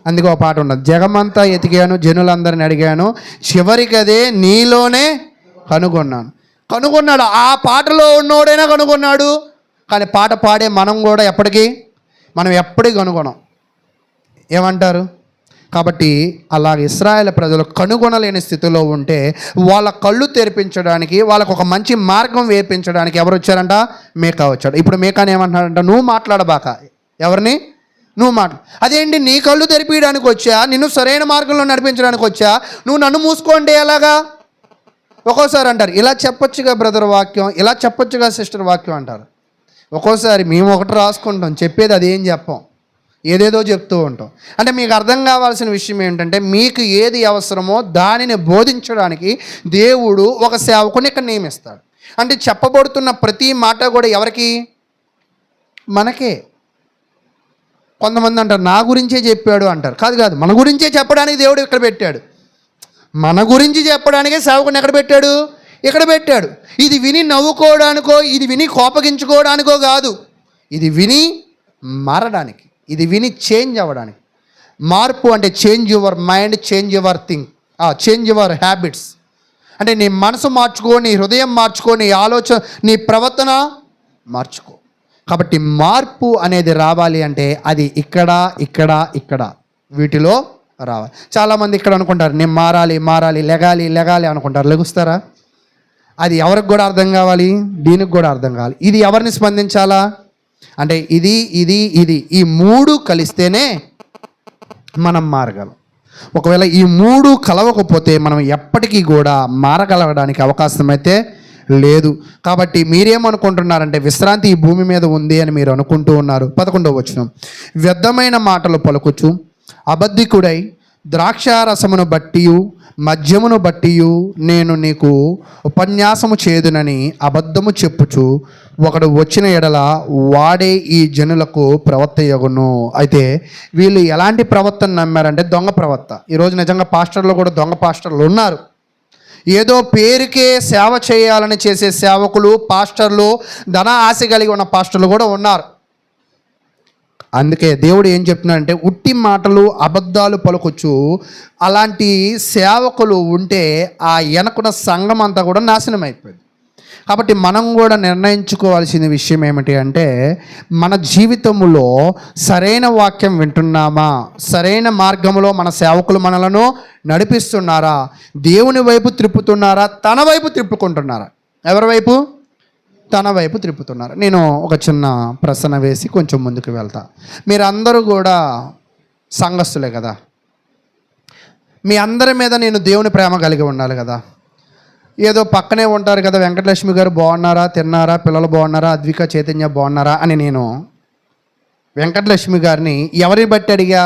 [SPEAKER 1] అందుకే ఒక పాట ఉండదు, జగమంతా ఎతికాను, జనులందరిని అడిగాను, చివరికదే నీలోనే కనుగొన్నాడు. ఆ పాటలో ఉన్నోడైనా కనుగొన్నాడు, కానీ పాట పాడే మనం కూడా మనం ఎప్పటికీ కనుగొనం. ఏమంటారు? కాబట్టి అలా ఇశ్రాయేలు ప్రజలు కనుగొనలేని స్థితిలో ఉంటే వాళ్ళ కళ్ళు తెరిపించడానికి, వాళ్ళకు ఒక మంచి మార్గం వేపించడానికి ఎవరు వచ్చారంట? మేకా వచ్చాడు. ఇప్పుడు మేకాని ఏమంటున్నాడంట, నువ్వు మాట్లాడబాక. ఎవరిని? నువ్వు అదేంటి, నీ కళ్ళు తెరిపించడానికి వచ్చా, నిన్ను సరైన మార్గంలో నడిపించడానికి వచ్చా, నువ్వు నన్ను మూసుకోండి ఎలాగా? ఒక్కోసారి అంటారు ఇలా చెప్పొచ్చుగా బ్రదర్ వాక్యం, ఇలా చెప్పొచ్చుగా సిస్టర్ వాక్యం అంటారు. ఒక్కోసారి మేము ఒకటి రాసుకుంటాం, చెప్పేది అదేం చెప్పం, ఏదేదో చెప్తూ ఉంటాం. అంటే మీకు అర్థం కావాల్సిన విషయం ఏంటంటే, మీకు ఏది అవసరమో దానిని బోధించడానికి దేవుడు ఒక సేవకుని ఇక్కడ నియమిస్తాడు. అంటే చెప్పబడుతున్న ప్రతి మాట కూడా ఎవరికి? మనకే. కొంతమంది అంటారు నా గురించే చెప్పాడు అంటారు. కాదు, మన గురించే చెప్పడానికి దేవుడు ఇక్కడ పెట్టాడు. మన గురించి చెప్పడానికే సేవకుని ఎక్కడ పెట్టాడు? ఇక్కడ పెట్టాడు. ఇది విని నవ్వుకోవడానికో, ఇది విని కోపగించుకోవడానికో కాదు, ఇది విని మారడానికి, ఇది విని చేంజ్ అవ్వడానికి. మార్పు అంటే change your mind, change your change your habits. అంటే నీ మనసు మార్చుకో, నీ హృదయం మార్చుకో, నీ ఆలోచన, నీ ప్రవర్తన మార్చుకో. కాబట్టి మార్పు అనేది రావాలి అంటే అది ఇక్కడ వీటిలో రావాలి. చాలామంది ఇక్కడ అనుకుంటారు నేను మారాలి, లెగాలి అనుకుంటారు. లెగుస్తారా? అది ఎవరికి కూడా అర్థం కావాలి, దీనికి కూడా అర్థం కావాలి. ఇది ఎవరిని స్పందించాలా అంటే ఇది ఈ మూడు కలిస్తేనే మనం మారగలం. ఒకవేళ ఈ మూడు కలవకపోతే మనం ఎప్పటికీ కూడా మారగలగడానికి అవకాశం అయితే లేదు. కాబట్టి మీరేమనుకుంటున్నారంటే విశ్రాంతి ఈ భూమి మీద ఉంది అని మీరు అనుకుంటూ ఉన్నారు. 11వ వచనం, వ్యర్థమైన మాటలు పలుకుచు అబద్ధికుడై ద్రాక్షారసమును బట్టియు మద్యమును బట్టియు నేను నీకు ఉపన్యాసము చేదునని అబద్ధము చెప్పుచు ఒకడు వచ్చిన ఎడల వాడే ఈ జనులకు ప్రవర్తయగును. అయితే వీళ్ళు ఎలాంటి ప్రవర్తన నమ్మారంటే దొంగ ప్రవర్త. ఈరోజు నిజంగా పాస్టర్లు కూడా దొంగ పాస్టర్లు ఉన్నారు. ఏదో పేరుకే సేవ చేయాలని చేసే సేవకులు, పాస్టర్లు, ధన ఆశ కలిగి ఉన్న పాస్టర్లు కూడా ఉన్నారు. అందుకే దేవుడు ఏం చెప్తున్నాడంటే ఉట్టి మాటలు అబద్ధాలు పలుకొచ్చు అలాంటి సేవకులు ఉంటే ఆ వెనకున్న సంఘం అంతా కూడా నాశనం అయిపోయింది. కాబట్టి మనం కూడా నిర్ణయించుకోవాల్సిన విషయం ఏమిటి అంటే మన జీవితంలో సరైన వాక్యం వింటున్నామా, సరైన మార్గంలో మన సేవకులు మనలను నడిపిస్తున్నారా, దేవుని వైపు త్రిప్పుతున్నారా, తన వైపు త్రిప్పుకుంటున్నారా? ఎవరి వైపు? తన వైపు త్రిప్పుతున్నారు. నేను ఒక చిన్న ప్రశ్న వేసి కొంచెం ముందుకు వెళ్తా. మీరందరూ కూడా సంఘస్థులే కదా, మీ అందరి మీద నేను దేవుని ప్రేమ కలిగి ఉండాలి కదా. ఏదో పక్కనే ఉంటారు కదా, వెంకటలక్ష్మి గారు బాగున్నారా, తిన్నారా, పిల్లలు బాగున్నారా, అద్విక చైతన్య బాగున్నారా అని నేను వెంకటలక్ష్మి గారిని ఎవరిని బట్టి అడిగా?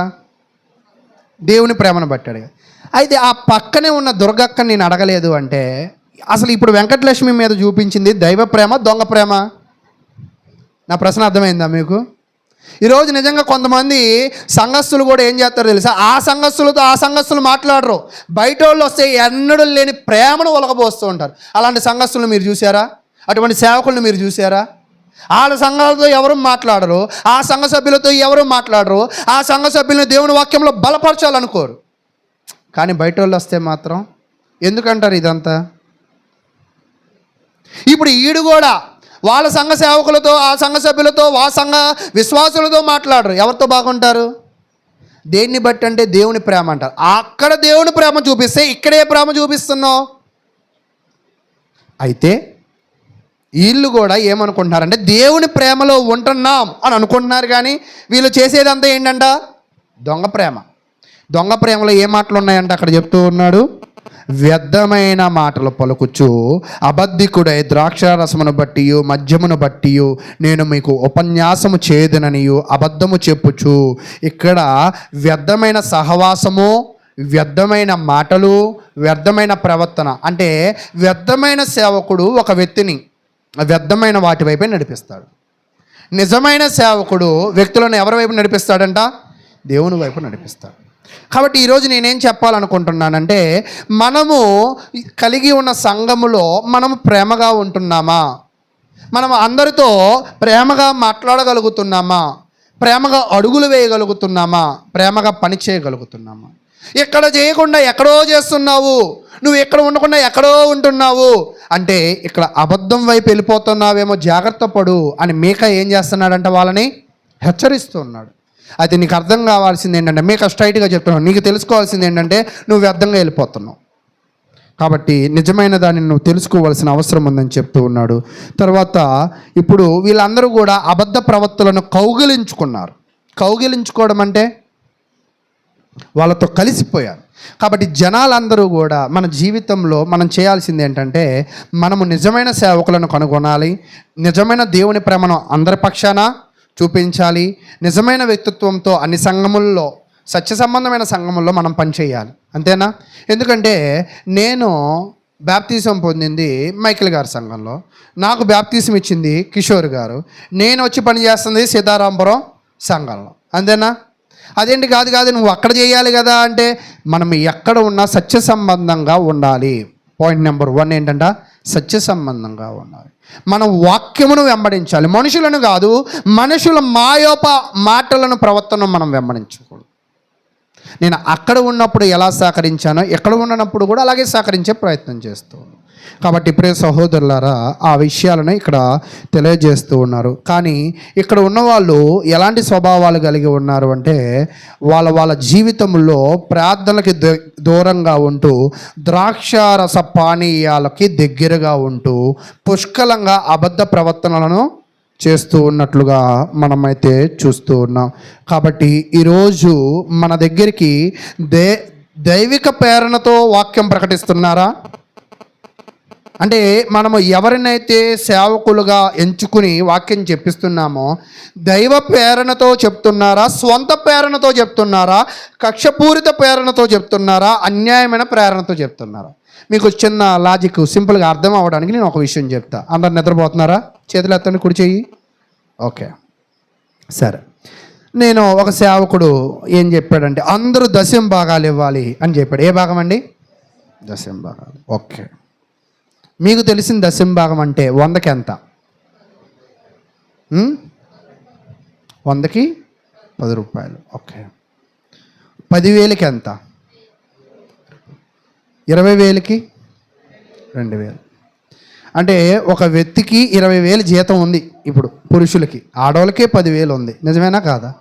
[SPEAKER 1] దేవుని ప్రేమను బట్టి అడిగా. అయితే ఆ పక్కనే ఉన్న దుర్గక్కని నేను అడగలేదు అంటే అసలు ఇప్పుడు వెంకటలక్ష్మి మీద చూపించింది దైవ ప్రేమ, దొంగ ప్రేమ? నా ప్రశ్న అర్థమైందా మీకు? ఈరోజు నిజంగా కొంతమంది సంఘస్థులు కూడా ఏం చేస్తారో తెలుసా, ఆ సంఘస్థులు మాట్లాడరు, బయట వాళ్ళు వస్తే ఎన్నడూ లేని ప్రేమను ఒలకబోస్తూ ఉంటారు. అలాంటి సంఘస్థులను మీరు చూసారా? అటువంటి సేవకులను మీరు చూసారా? వాళ్ళ సంఘాలతో ఎవరు మాట్లాడరు, ఆ సంఘ సభ్యులతో ఎవరు మాట్లాడరు, ఆ సంఘ సభ్యులను దేవుని వాక్యంలో బలపరచాలనుకోరు. కానీ బయట వాళ్ళు వస్తే మాత్రం ఎందుకంటారు ఇదంతా? ఇప్పుడు ఈడు కూడా వాళ్ళ సంఘ సేవకులతో, ఆ సంఘ సభ్యులతో, ఆ సంఘ విశ్వాసులతో మాట్లాడరు. ఎవరితో బాగుంటారు? దేన్ని బట్టి అంటే దేవుని ప్రేమ అంటారు. అక్కడ దేవుని ప్రేమ చూపిస్తే ఇక్కడే ప్రేమ చూపిస్తున్నావు. అయితే వీళ్ళు కూడా ఏమనుకుంటున్నారంటే దేవుని ప్రేమలో ఉంటున్నాం అని అనుకుంటున్నారు. కానీ వీళ్ళు చేసేదంతా ఏంటంట? దొంగ ప్రేమ. దొంగ ప్రేమలో ఏ మాటలు ఉన్నాయంటే అక్కడ చెప్తూ ఉన్నాడు, వ్యర్థమైన మాటలు పలుకుచు అబద్ధికుడై ద్రాక్షారసమును బట్టి మద్యమును బట్టి నేను మీకు ఉపన్యాసము చేదుననియు అబద్ధము చెప్పుచు. ఇక్కడ వ్యర్థమైన సహవాసము, వ్యర్థమైన మాటలు, వ్యర్థమైన ప్రవర్తన అంటే వ్యర్థమైన సేవకుడు ఒక వ్యక్తిని వ్యర్థమైన వాటి వైపే నడిపిస్తాడు. నిజమైన సేవకుడు వ్యక్తులను ఎవరి వైపు నడిపిస్తాడంట? దేవుని వైపు నడిపిస్తాడు. కాబట్టి ఈరోజు నేనేం చెప్పాలనుకుంటున్నానంటే, మనము కలిగి ఉన్న సంఘములో మనము ప్రేమగా ఉంటున్నామా? మనం అందరితో ప్రేమగా మాట్లాడగలుగుతున్నామా? ప్రేమగా అడుగులు వేయగలుగుతున్నామా? ప్రేమగా పని చేయగలుగుతున్నామా? ఇక్కడ చేయకుండా ఎక్కడో చేస్తున్నావు, నువ్వు ఎక్కడ ఉండకుండా ఎక్కడో ఉంటున్నావు అంటే ఇక్కడ అబద్ధం వైపు వెళ్ళిపోతున్నావేమో, జాగ్రత్త పడు అని మీకా ఏం చేస్తున్నాడంట? వాళ్ళని హెచ్చరిస్తున్నాడు. అయితే నీకు అర్థం కావాల్సింది ఏంటంటే, మీకా స్ట్రైట్గా చెప్తున్నాడు, నీకు తెలుసుకోవాల్సింది ఏంటంటే నువ్వు వ్యర్థంగా వెళ్ళిపోతున్నావు. కాబట్టి నిజమైన దాన్ని నువ్వు తెలుసుకోవాల్సిన అవసరం ఉందని చెప్తూ ఉన్నాడు. తర్వాత ఇప్పుడు వీళ్ళందరూ కూడా అబద్ధ ప్రవక్తలను కౌగిలించుకున్నారు. కౌగిలించుకోవడం అంటే వాళ్ళతో కలిసిపోయారు. కాబట్టి జనాలందరూ కూడా మన జీవితంలో మనం చేయాల్సింది ఏంటంటే, మనము నిజమైన సేవకులను కనుగొనాలి, నిజమైన దేవుని ప్రేమను అందరి పక్షాన చూపించాలి, నిజమైన వ్యక్తిత్వంతో అన్ని సంఘముల్లో, సత్య సంబంధమైన సంఘముల్లో మనం పనిచేయాలి. అంతేనా? ఎందుకంటే నేను బ్యాప్తిజం పొందింది మైకిల్ గారి సంఘంలో, నాకు బ్యాప్తిజం ఇచ్చింది కిషోర్ గారు, నేను వచ్చి పని చేస్తుంది సీతారాంపురం సంఘంలో. అంతేనా? అదేంటి కాదు నువ్వు అక్కడ చేయాలి కదా అంటే, మనం ఎక్కడ ఉన్నా సత్య సంబంధంగా ఉండాలి. పాయింట్ నెంబర్ 1 ఏంటంట? సత్య సంబంధంగా ఉండాలి. మనం వాక్యమును వెంబడించాలి, మనుషులను కాదు. మనుషుల మాటలను, ప్రవర్తనను మనం వెంబడించకూడదు. నేను అక్కడ ఉన్నప్పుడు ఎలా సహకరించానో ఎక్కడ ఉన్నప్పుడు కూడా అలాగే సహకరించే ప్రయత్నం చేస్తాను. కాబట్టి ప్రియ సహోదరులారా, ఆ విషయాలను ఇక్కడ తెలియజేస్తూ ఉన్నారు. కానీ ఇక్కడ ఉన్నవాళ్ళు ఎలాంటి స్వభావాలు కలిగి ఉన్నారు అంటే, వాళ్ళ జీవితంలో ప్రార్థనలకి దూరంగా ఉంటూ, ద్రాక్షారస పానీయాలకి దగ్గరగా ఉంటూ, పుష్కలంగా అబద్ధ ప్రవర్తనలను చేస్తూ ఉన్నట్లుగా మనమైతే చూస్తూ ఉన్నాం. కాబట్టి ఈరోజు మన దగ్గరికి దైవిక ప్రేరణతో వాక్యం ప్రకటిస్తున్నారా? అంటే మనము ఎవరినైతే సేవకులుగా ఎంచుకుని వాక్యం చెప్పిస్తున్నామో దైవ ప్రేరణతో చెప్తున్నారా, స్వంత ప్రేరణతో చెప్తున్నారా, కక్షపూరిత ప్రేరణతో చెప్తున్నారా, అన్యాయమైన ప్రేరణతో చెప్తున్నారా? మీకు చిన్న లాజిక్ సింపుల్గా అర్థం అవ్వడానికి నేను ఒక విషయం చెప్తా. అందరు నిద్రపోతున్నారా? చేతులు ఎత్తండి, కుడి చెయ్యి. ఓకే, సరే. నేను ఒక సేవకుడు ఏం చెప్పాడంటే, అందరూ దశం భాగాలు ఇవ్వాలి అని చెప్పాడు. ఏ భాగం అండి? దశం భాగాలు. ఓకే, మీకు తెలిసిన దశం భాగం అంటే 100కి ఎంత? 100కి 10 రూపాయలు. ఓకే, 10,000కి ఎంత? 20,000కి 2,000. అంటే ఒక వ్యక్తికి 20,000 జీతం ఉంది ఇప్పుడు పురుషులకి, ఆడవాళ్ళకే 10,000 ఉంది. నిజమేనా కాదా?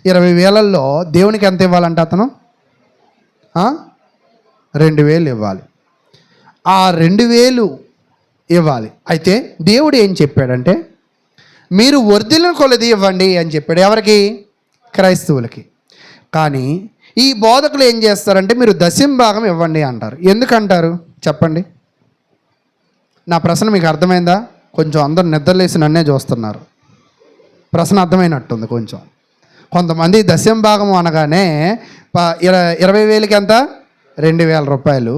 [SPEAKER 1] 20,000లో దేవునికి ఎంత ఇవ్వాలంటే అతను 2,000 ఇవ్వాలి. ఆ 2,000 ఇవ్వాలి. అయితే దేవుడు ఏం చెప్పాడంటే, మీరు వర్ధిల్లిన కొలది ఇవ్వండి అని చెప్పాడు. ఎవరికి? క్రైస్తవులకి. కానీ ఈ బోధకులు ఏం చేస్తారంటే, మీరు దశం భాగం ఇవ్వండి అంటారు. ఎందుకంటారు చెప్పండి? నా ప్రశ్న మీకు అర్థమైందా? కొంచెం అందరు నిద్రలేసి నన్నే చూస్తున్నారు. ప్రశ్న అర్థమైనట్టుంది కొంచెం. కొంతమంది దశం భాగం అనగానే 20,000కి ఎంత? 2,000 రూపాయలు.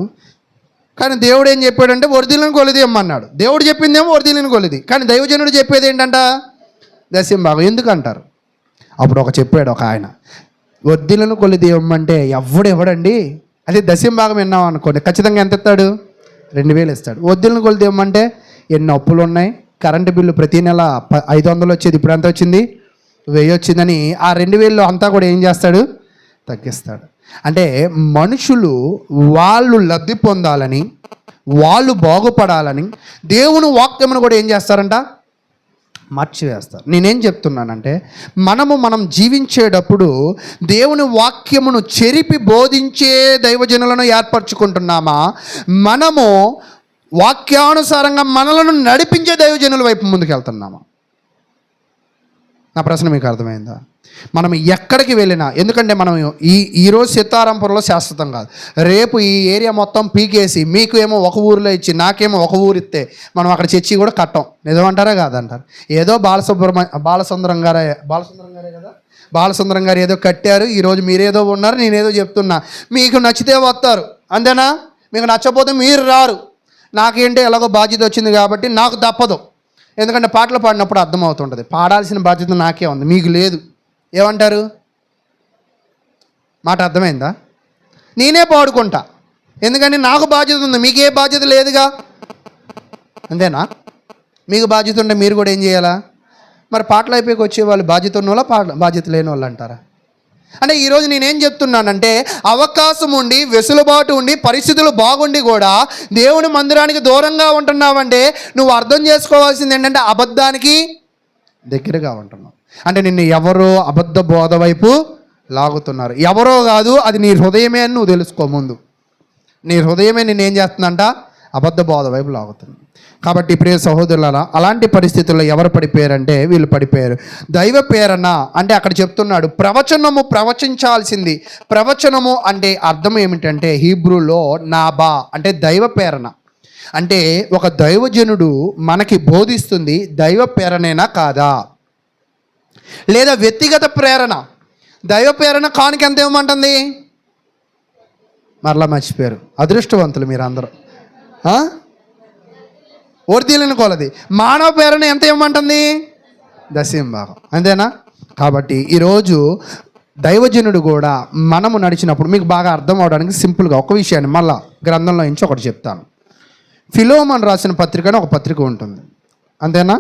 [SPEAKER 1] కానీ దేవుడు ఏం చెప్పాడంటే వర్ధిల్లిన కొలది ఇమ్మన్నాడు. దేవుడు చెప్పిందేమో వర్ధిల్లిన కొలది, కానీ దైవజనుడు చెప్పేది ఏంటంట? దశమ భాగం ఎందుకు అంటారు? అప్పుడు చెప్పాడు ఒక ఆయన, వడ్డీలను కొలిది ఇవ్వమంటే ఎవడండి, అదే దశమ భాగం విన్నాం అనుకోండి, ఖచ్చితంగా ఎంత ఇస్తాడు? 2000 ఇస్తాడు. వడ్డీలను కొలిది ఇవ్వమంటే ఎన్ని అప్పులు ఉన్నాయి, కరెంటు బిల్లు ప్రతి నెల 500 వచ్చేది, ఇప్పుడు ఎంత వచ్చింది? 1000 వచ్చిందని ఆ 2000 అంతా కూడా ఏం చేస్తాడు? తగ్గిస్తాడు. అంటే మనుషులు వాళ్ళు లబ్ధి పొందాలని, వాళ్ళు బాగుపడాలని దేవుని వాక్యమును కూడా ఏం చేస్తారంట? మార్చివేస్తారు. నేనేం చెప్తున్నానంటే మనం జీవించేటప్పుడు దేవుని వాక్యమును చెరిపి బోధించే దైవజనులను ఏర్పరచుకుంటున్నామా, మనము వాక్యానుసారంగా మనలను నడిపించే దైవజనుల వైపు ముందుకు వెళ్తున్నామా? నా ప్రశ్న మీకు అర్థమైందా? మనం ఎక్కడికి వెళ్ళినా, ఎందుకంటే మనం ఈరోజు సీతారాంపురంలో శాశ్వతం కాదు, రేపు ఈ ఏరియా మొత్తం పీకేసి మీకు ఏమో ఒక ఊరిలో ఇచ్చి నాకేమో ఒక ఊరు ఇస్తే మనం అక్కడ చర్చి కూడా కట్టం. నిజమంటారా కాదంటారు? ఏదో బాలసుందరం గారే కదా, బాలసుందరం గారు ఏదో కట్టారు, ఈరోజు మీరేదో ఉన్నారు, నేనేదో చెప్తున్నా, మీకు నచ్చితే వస్తారు అంతేనా? మీకు నచ్చకపోతే మీరు రారు. నాకేంటి ఎలాగో బాధ్యత వచ్చింది కాబట్టి నాకు తప్పదు. ఎందుకంటే పాటలు పాడినప్పుడు అర్థమవుతుంటుంది, పాడాల్సిన బాధ్యత నాకే ఉంది, మీకు లేదు. ఏమంటారు? మాట అర్థమైందా? నేనే పాడుకుంటా, ఎందుకంటే నాకు బాధ్యత ఉంది, మీకే బాధ్యత లేదుగా. అంతేనా? మీకు బాధ్యత ఉంటే మీరు కూడా ఏం చేయాలా? మరి పాటలు అయిపోయి వచ్చే వాళ్ళు బాధ్యత ఉన్న వాళ్ళ బాధ్యత లేని వాళ్ళు అంటారా? అంటే ఈరోజు నేనేం చెప్తున్నానంటే, అవకాశం ఉండి, వెసులుబాటు ఉండి, పరిస్థితులు బాగుండి కూడా దేవుని మందిరానికి దూరంగా ఉంటున్నావంటే నువ్వు అర్థం చేసుకోవాల్సింది ఏంటంటే అబద్ధానికి దగ్గరగా ఉంటున్నావు. అంటే నిన్ను ఎవరో అబద్ధ బోధ వైపు లాగుతున్నారు. ఎవరో కాదు, అది నీ హృదయమే అని నువ్వు తెలుసుకో. ముందు నీ హృదయమే నిన్నేం చేస్తుందంట? అబద్ధ బోధ వైపు లాగుతుంది. కాబట్టి ప్రియ సహోదరులారా, అలాంటి పరిస్థితుల్లో ఎవరు పడిపోయారంటే వీళ్ళు పడిపోయారు. దైవ ప్రేరణ అంటే అక్కడ చెప్తున్నాడు ప్రవచనము ప్రవచించాల్సింది. ప్రవచనము అంటే అర్థం ఏమిటంటే హీబ్రూలో నాబా అంటే దైవ ప్రేరణ. అంటే ఒక దైవజనుడు మనకి బోధిస్తుంది దైవ ప్రేరణేనా కాదా, లేదా వ్యక్తిగత ప్రేరణ. దైవ ప్రేరణ కానుక ఎంత ఇవ్వమంటుంది? మరలా మర్చిపోయారు, అదృష్టవంతులు మీరు అందరూ. వర్ధిల్లిన కొలది. మానవ ప్రేరణ ఎంత ఇవ్వమంటుంది? దశమ భాగం. అంతేనా? కాబట్టి ఈరోజు దైవజనుడు కూడా మనము నడిచినప్పుడు మీకు బాగా అర్థం అవడానికి సింపుల్గా ఒక విషయాన్ని మళ్ళా గ్రంథంలో నుంచి ఒకటి చెప్తాను. ఫిలోమన్ రాసిన పత్రిక అని ఒక పత్రిక ఉంటుంది. అంతేనా?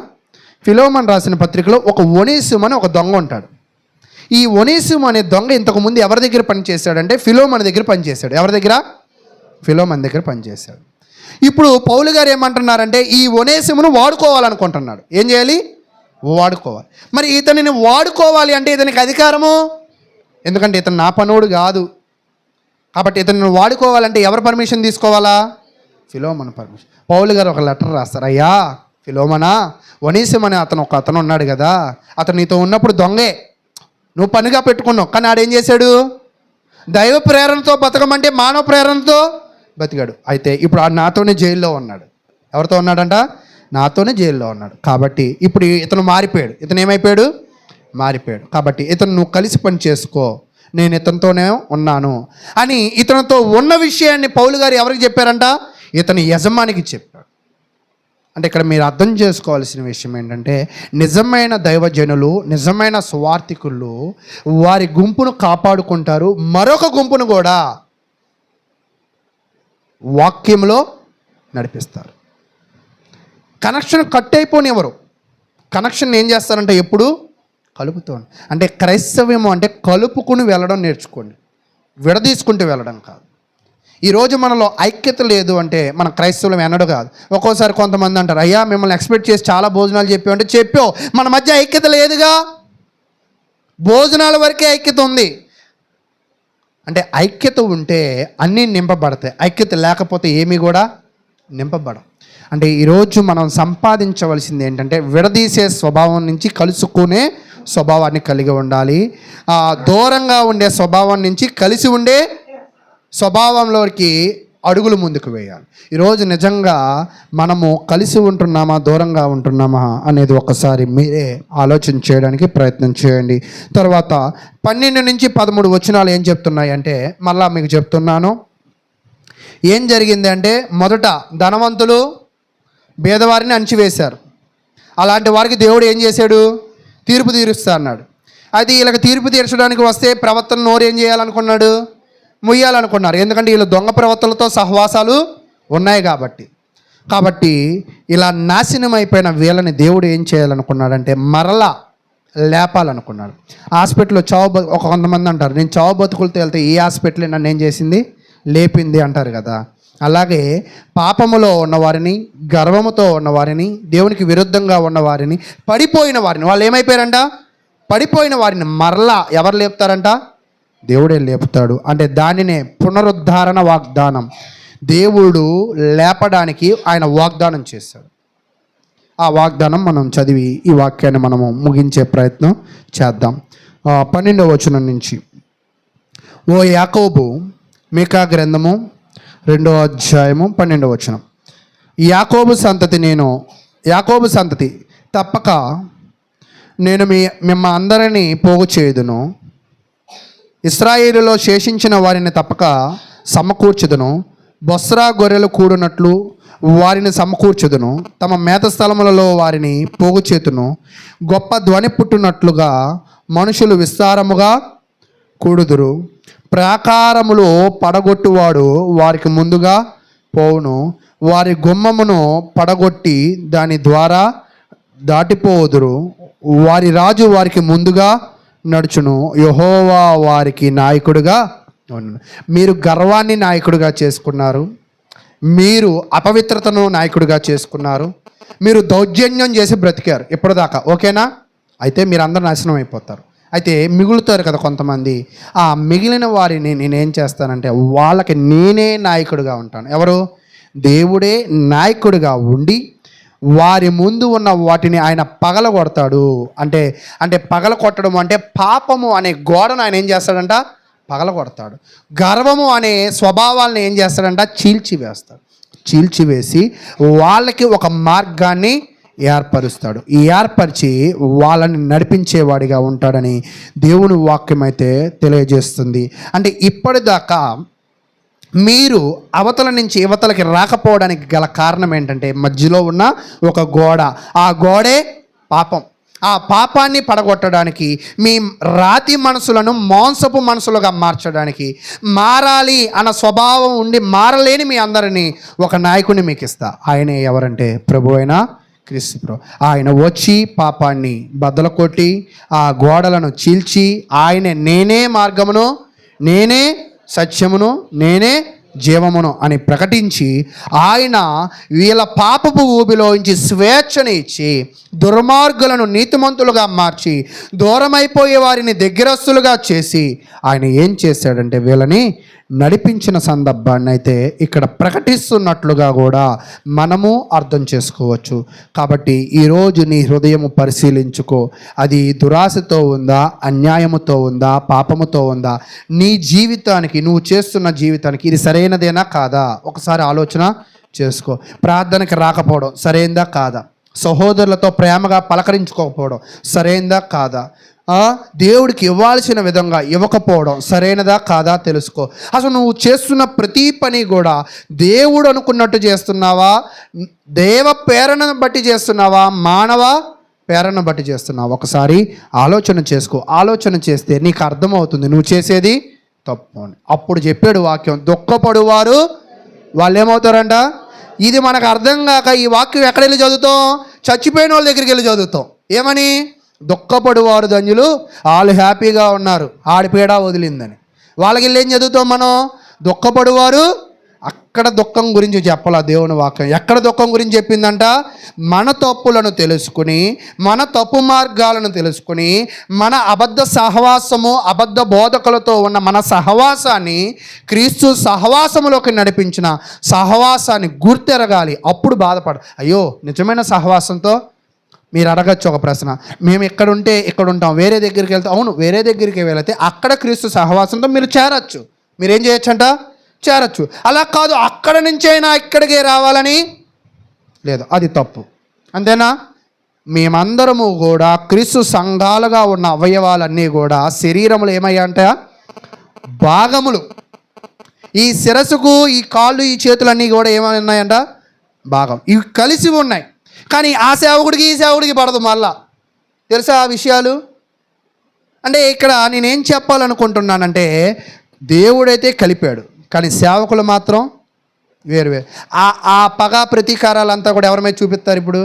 [SPEAKER 1] ఫిలోమన్ రాసిన పత్రికలో ఒక ఒనేసిము అని ఒక దొంగ ఉంటాడు. ఈ ఒనేసిము అనే దొంగ ఇంతకుముందు ఎవరి దగ్గర పనిచేశాడంటే ఫిలోమన్ దగ్గర పనిచేశాడు. ఎవరి దగ్గర? ఫిలోమన్ దగ్గర పనిచేశాడు. ఇప్పుడు పౌలు గారు ఏమంటున్నారంటే ఈ ఒనేసిమును వాడుకోవాలనుకుంటున్నాడు. ఏం చేయాలి? వాడుకోవాలి. మరి ఇతనిని వాడుకోవాలి అంటే ఇతనికి అధికారము, ఎందుకంటే ఇతను నా పనోడు కాదు కాబట్టి ఇతను వాడుకోవాలంటే ఎవరు పర్మిషన్ తీసుకోవాలా? Philemon permission. పౌలు గారు ఒక లెటర్ రాస్తారు, అయ్యా ఫిలోమనా, ఒనేసిము అనే అతను ఉన్నాడు కదా, అతను నీతో ఉన్నప్పుడు దొంగే, నువ్వు పనిగా పెట్టుకున్నావు, కానీ ఆడేం చేశాడు? దైవ ప్రేరణతో బతకమంటే మానవ ప్రేరణతో బతికాడు. అయితే ఇప్పుడు ఆడు నాతోనే జైల్లో ఉన్నాడు. ఎవరితో ఉన్నాడంట? నాతోనే జైల్లో ఉన్నాడు. కాబట్టి ఇప్పుడు ఇతను మారిపోయాడు. ఇతను ఏమైపోయాడు? మారిపోయాడు. కాబట్టి ఇతను నువ్వు కలిసి పని చేసుకో, నేను ఇతనితోనే ఉన్నాను అని ఇతనితో ఉన్న విషయాన్ని పౌలు గారు ఎవరికి చెప్పారంట? ఇతని యజమానికి చెప్పాడు. అంటే ఇక్కడ మీరు అర్థం చేసుకోవాల్సిన విషయం ఏంటంటే నిజమైన దైవజనులు, నిజమైన సువార్థికులు వారి గుంపును కాపాడుకుంటారు, మరొక గుంపును కూడా వాక్యంలో నడిపిస్తారు. Connection cut అయిపోనివ్వరు. కనెక్షన్ ఏం చేస్తారంటే ఎప్పుడు కలుపుతూ. అంటే క్రైస్తవ్యం అంటే కలుపుకుని వెళ్ళడం నేర్చుకోండి, విడదీసుకుంటూ వెళ్ళడం కాదు. ఈరోజు మనలో ఐక్యత లేదు అంటే మన క్రైస్తవులం ఎన్నడూ కాదు. ఒక్కోసారి కొంతమంది అంటారు, అయ్యా మిమ్మల్ని ఎక్స్పెక్ట్ చేసి చాలా భోజనాలు చెప్పావు అంటే చెప్పావు, మన మధ్య ఐక్యత లేదుగా. భోజనాల వరకే ఐక్యత ఉంది. అంటే ఐక్యత ఉంటే అన్నీ నింపబడతాయి, ఐక్యత లేకపోతే ఏమీ కూడా నింపబడం. అంటే ఈరోజు మనం సంపాదించవలసింది ఏంటంటే విడదీసే స్వభావం నుంచి కలుసుకునే స్వభావాన్ని కలిగి ఉండాలి. దూరంగా ఉండే స్వభావం నుంచి కలిసి ఉండే స్వభావంలోకి అడుగులు ముందుకు వేయాలి. ఈరోజు నిజంగా మనము కలిసి ఉంటున్నామా, దూరంగా ఉంటున్నామా అనేది ఒకసారి మీరే ఆలోచన చేయడానికి ప్రయత్నం చేయండి. తర్వాత 12 నుంచి 13 వచనాలు ఏం చెప్తున్నాయి అంటే మళ్ళా మీకు చెప్తున్నాను. ఏం జరిగింది అంటే మొదట ధనవంతులు పేదవారిని అణిచివేశారు. అలాంటి వారికి దేవుడు ఏం చేశాడు? తీర్పు తీరుస్తా అన్నాడు. అయితే వీళ్ళకి తీర్పు తీర్చడానికి వస్తే ప్రవర్తన నోరు ఏం చేయాలనుకున్నాడు? ముయ్యాలనుకున్నారు. ఎందుకంటే వీళ్ళు దొంగ ప్రవర్తనలతో సహవాసాలు ఉన్నాయి కాబట్టి ఇలా నాశనం అయిపోయిన వీళ్ళని దేవుడు ఏం చేయాలనుకున్నాడంటే మరలా లేపాలనుకున్నాడు. హాస్పిటల్లో ఒక కొంతమంది అంటారు, నేను చావు బతుకులతో వెళ్తే ఈ హాస్పిటల్ నన్ను ఏం చేసింది? లేపింది అంటారు కదా. అలాగే పాపములో ఉన్నవారిని, గర్వముతో ఉన్నవారిని, దేవునికి విరుద్ధంగా ఉన్నవారిని, పడిపోయిన వారిని, వాళ్ళు ఏమైపోయారంట? పడిపోయిన వారిని మరలా ఎవరు లేపుతారంట? దేవుడే లేపుతాడు. అంటే దానినే పునరుద్ధరణ వాగ్దానం. దేవుడు లేపడానికి ఆయన వాగ్దానం చేశాడు. ఆ వాగ్దానం మనం చదివి ఈ వాక్యాన్ని మనము ముగించే ప్రయత్నం చేద్దాం. 12వ వచనం నుంచి, ఓ యాకోబు, మీకా గ్రంథము 2వ అధ్యాయము 12వ వచనం. యాకోబు సంతతి తప్పక నేను మిమ్మ అందరినీ పోగు చేయుదును, ఇశ్రాయేలులో శేషించిన వారిని తప్పక సమకూర్చుదును, బొస్రా గొర్రెలు కూడినట్లు వారిని సమకూర్చుదును, తమ మేత స్థలములలో వారిని పోగు చేతును, గొప్ప ధ్వని పుట్టినట్లుగా మనుషులు విస్తారముగా కూడుదురు, ప్రాకారములు పడగొట్టువాడు వారికి ముందుగా పోవును, వారి గుమ్మమును పడగొట్టి దాని ద్వారా దాటిపోదురు, వారి రాజు వారికి ముందుగా నడుచును, యెహోవా వారికి నాయకుడిగా ఉన్నాడు. మీరు గర్వాన్ని నాయకుడిగా చేసుకున్నారు, మీరు అపవిత్రతను నాయకుడిగా చేసుకున్నారు, మీరు దౌర్జన్యం చేసి బ్రతికారు ఇప్పటిదాకా. ఓకేనా? అయితే మీరు అందరూ నాశనం అయిపోతారు. అయితే మిగులుతారు కదా కొంతమంది. ఆ మిగిలిన వారిని నేనేం చేస్తానంటే వాళ్ళకి నేనే నాయకుడిగా ఉంటాను. ఎవరు? దేవుడే నాయకుడిగా ఉండి వారి ముందు ఉన్న వాటిని ఆయన పగలగొడతాడు. అంటే పగల కొట్టడం అంటే పాపము అనే గోడను ఆయన ఏం చేస్తాడంట? పగలగొడతాడు. గర్వము అనే స్వభావాలను ఏం చేస్తాడంట? చీల్చివేసి వాళ్ళకి ఒక మార్గాన్ని ఏర్పరుస్తాడు. ఏర్పరిచి వాళ్ళని నడిపించేవాడిగా ఉంటాడని దేవుని వాక్యం అయితే తెలియజేస్తుంది. అంటే ఇప్పటిదాకా మీరు అవతల నుంచి యువతలకి రాకపోవడానికి గల కారణం ఏంటంటే మధ్యలో ఉన్న ఒక గోడ. ఆ గోడే పాపం. ఆ పాపాన్ని పడగొట్టడానికి, మీ రాతి మనసులను మాంసపు మనసులుగా మార్చడానికి, మారాలి అన్న స్వభావం ఉండి మారలేని మీ అందరినీ ఒక నాయకుడిని మీకు ఇస్తా. ఆయనే ఎవరంటే ప్రభు అయిన క్రీస్తు ప్రభు. ఆయన వచ్చి పాపాన్ని బద్దలు కొట్టి ఆ గోడలను చీల్చి ఆయనే నేనే మార్గమును, నేనే సత్యమును, నేనే జీవమును అని ప్రకటించి ఆయన వీళ్ళ పాపపు ఊబిలోంచి స్వేచ్ఛని ఇచ్చి దుర్మార్గులను నీతిమంతులుగా మార్చి దూరమైపోయే వారిని దగ్గరస్తులుగా చేసి ఆయన ఏం చేశాడంటే వీళ్ళని నడిపించిన సందర్భాన్ని అయితే ఇక్కడ ప్రకటిస్తున్నట్లుగా కూడా మనము అర్థం చేసుకోవచ్చు. కాబట్టి ఈరోజు నీ హృదయము పరిశీలించుకో. అది దురాశతో ఉందా, అన్యాయముతో ఉందా, పాపముతో ఉందా? నీ జీవితానికి, నువ్వు చేస్తున్న జీవితానికి ఇది సరైనదేనా కాదా ఒకసారి ఆలోచన చేసుకో. ప్రార్థనకి రాకపోవడం సరైందా కాదా? సహోదరులతో ప్రేమగా పలకరించుకోకపోవడం సరైందా కాదా? దేవుడికి ఇవ్వాల్సిన విధంగా ఇవ్వకపోవడం సరైనదా కాదా తెలుసుకో. అసలు నువ్వు చేస్తున్న ప్రతి పని కూడా దేవుడు అనుకున్నట్టు చేస్తున్నావా, దేవ ప్రేరణను బట్టి చేస్తున్నావా, మానవ ప్రేరణను బట్టి చేస్తున్నావా? ఒకసారి ఆలోచన చేసుకో. ఆలోచన చేస్తే నీకు అర్థమవుతుంది నువ్వు చేసేది తప్పు అని. అప్పుడు చెప్పాడు వాక్యం, దుఃఖపడువారు వాళ్ళు ఏమవుతారంట? ఇది మనకు అర్థం కాక ఈ వాక్యం ఎక్కడ వెళ్ళి చదువుతాం? చచ్చిపోయిన వాళ్ళ దగ్గరికి వెళ్ళి చదువుతాం. ఏమని? దుఃఖపడువారు ధన్యులు, వాళ్ళు హ్యాపీగా ఉన్నారు, ఆడిపీడ వదిలిందని. వాళ్ళకి వెళ్ళి ఏం చదువుతాం మనం? దుఃఖపడువారు. అక్కడ దుఃఖం గురించి చెప్పాల దేవుని వాక్యం. ఎక్కడ దుఃఖం గురించి చెప్పిందంట? మన తప్పులను తెలుసుకుని, మన తప్పు మార్గాలను తెలుసుకుని, మన అబద్ధ సహవాసము, అబద్ధ బోధకులతో ఉన్న మన సహవాసాన్ని క్రీస్తు సహవాసములోకి నడిపించిన సహవాసాన్ని గుర్తెరగాలి. అప్పుడు అయ్యో నిజమైన సహవాసంతో మీరు అడగచ్చు ఒక ప్రశ్న, మేము ఎక్కడుంటే ఇక్కడ ఉంటాం, వేరే దగ్గరికి వెళ్తే, అవును వేరే దగ్గరికి వెళితే అక్కడ క్రీస్తు సహవాసంతో మీరు చేరచ్చు. మీరేం చేయొచ్చు అంట? చేరచ్చు. అలా కాదు అక్కడ నుంచైనా ఇక్కడికే రావాలని లేదు, అది తప్పు. అంతేనా? మేమందరము కూడా క్రీస్తు సంఘాలుగా ఉన్న అవయవాలన్నీ కూడా శరీరములు ఏమయ్యాంట? భాగములు. ఈ శిరస్సుకు ఈ కాళ్ళు ఈ చేతులన్నీ కూడా ఏమన్నాయంట? భాగం. ఇవి కలిసి ఉన్నాయి. కానీ ఆ సేవకుడికి ఈ సేవకుడికి పడదు. మళ్ళా తెలుసా ఆ విషయాలు? అంటే ఇక్కడ నేనేం చెప్పాలనుకుంటున్నానంటే, దేవుడైతే కలిపాడు, కానీ సేవకులు మాత్రం వేరు వేరు. ఆ పగ ప్రతీకారాలంతా కూడా ఎవరి మీద చూపిస్తారు ఇప్పుడు?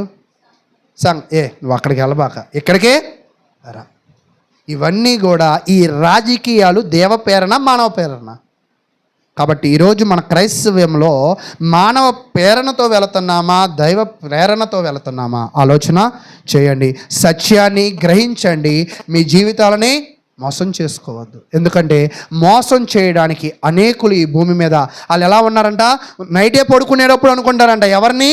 [SPEAKER 1] నువ్వు అక్కడికి వెళ్ళబాక, ఇక్కడికే రా. ఇవన్నీ కూడా ఈ రాజకీయాలు దేవ ప్రేరణ, మానవ ప్రేరణ. కాబట్టి ఈరోజు మన క్రైస్తవ్యంలో మానవ ప్రేరణతో వెళుతున్నామా, దైవ ప్రేరణతో వెళుతున్నామా ఆలోచన చేయండి. సత్యాన్ని గ్రహించండి. మీ జీవితాలని మోసం చేసుకోవద్దు. ఎందుకంటే మోసం చేయడానికి అనేకులు ఈ భూమి మీద వాళ్ళు ఎలా ఉన్నారంట, నైటే పడుకునేటప్పుడు అనుకుంటారంట ఎవరిని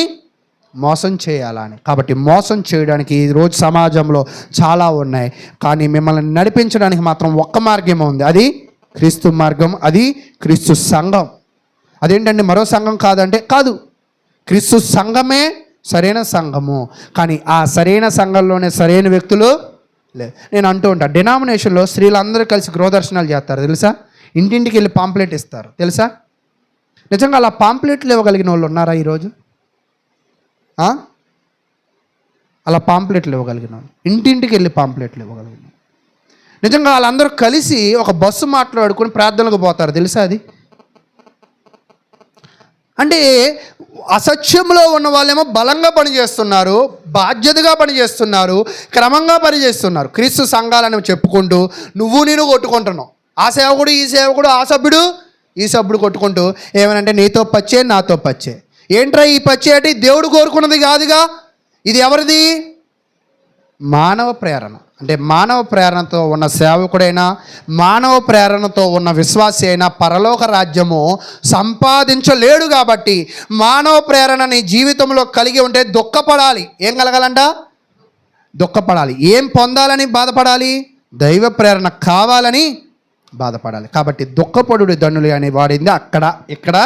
[SPEAKER 1] మోసం చేయాలని. కాబట్టి మోసం చేయడానికి ఈరోజు సమాజంలో చాలా ఉన్నాయి, కానీ మిమ్మల్ని నడిపించడానికి మాత్రం ఒక్క మార్గమే ఉంది. అది క్రీస్తు మార్గం, అది క్రీస్తు సంఘం. అదేంటండి మరో సంఘం కాదంటే కాదు, క్రీస్తు సంఘమే సరైన సంఘము. కానీ ఆ సరైన సంఘంలోనే సరైన వ్యక్తులు లేదు. నేను అంటూ ఉంటా, డినామినేషన్లో స్త్రీలందరూ కలిసి గృహదర్శనాలు చేస్తారు తెలుసా? ఇంటింటికి వెళ్ళి పాంప్లెట్ ఇస్తారు తెలుసా? నిజంగా అలా పాంప్లెట్లు ఇవ్వగలిగిన వాళ్ళు ఉన్నారా ఈరోజు? అలా పాంప్లెట్లు ఇవ్వగలిగిన వాళ్ళు, ఇంటింటికి వెళ్ళి పాంప్లెట్లు ఇవ్వగలిగిన నిజంగా వాళ్ళందరూ కలిసి ఒక బస్సు మాట్లాడుకొని ప్రార్థనలకు పోతారు తెలుసా? అది అంటే అసత్యంలో ఉన్న వాళ్ళేమో బలంగా పనిచేస్తున్నారు, బాధ్యతగా పనిచేస్తున్నారు, క్రమంగా పనిచేస్తున్నారు. క్రీస్తు సంఘాలని చెప్పుకుంటూ నువ్వు నేను కొట్టుకుంటున్నావు. ఆ సేవకుడు ఈ సేవకుడు, ఆ సభ్యుడు ఈ సభ్యుడు కొట్టుకుంటూ ఏమనంటే నీతో పచ్చే నాతో పచ్చే. ఏంట్రా ఈ పచ్చే అంటే దేవుడు కోరుకున్నది కాదుగా. ఇది ఎవరిది? మానవ ప్రేరణ. అంటే మానవ ప్రేరణతో ఉన్న సేవకుడైనా, మానవ ప్రేరణతో ఉన్న విశ్వాసి అయినా పరలోక రాజ్యము సంపాదించలేడు. కాబట్టి మానవ ప్రేరణ నీ జీవితంలో కలిగి ఉంటే దుఃఖపడాలి. ఏం కలగాలంట? దుఃఖపడాలి. ఏం పొందాలని బాధపడాలి? దైవ ప్రేరణ కావాలని బాధపడాలి. కాబట్టి దుఃఖపడుడి దండులు అని వాడింది అక్కడ, ఇక్కడ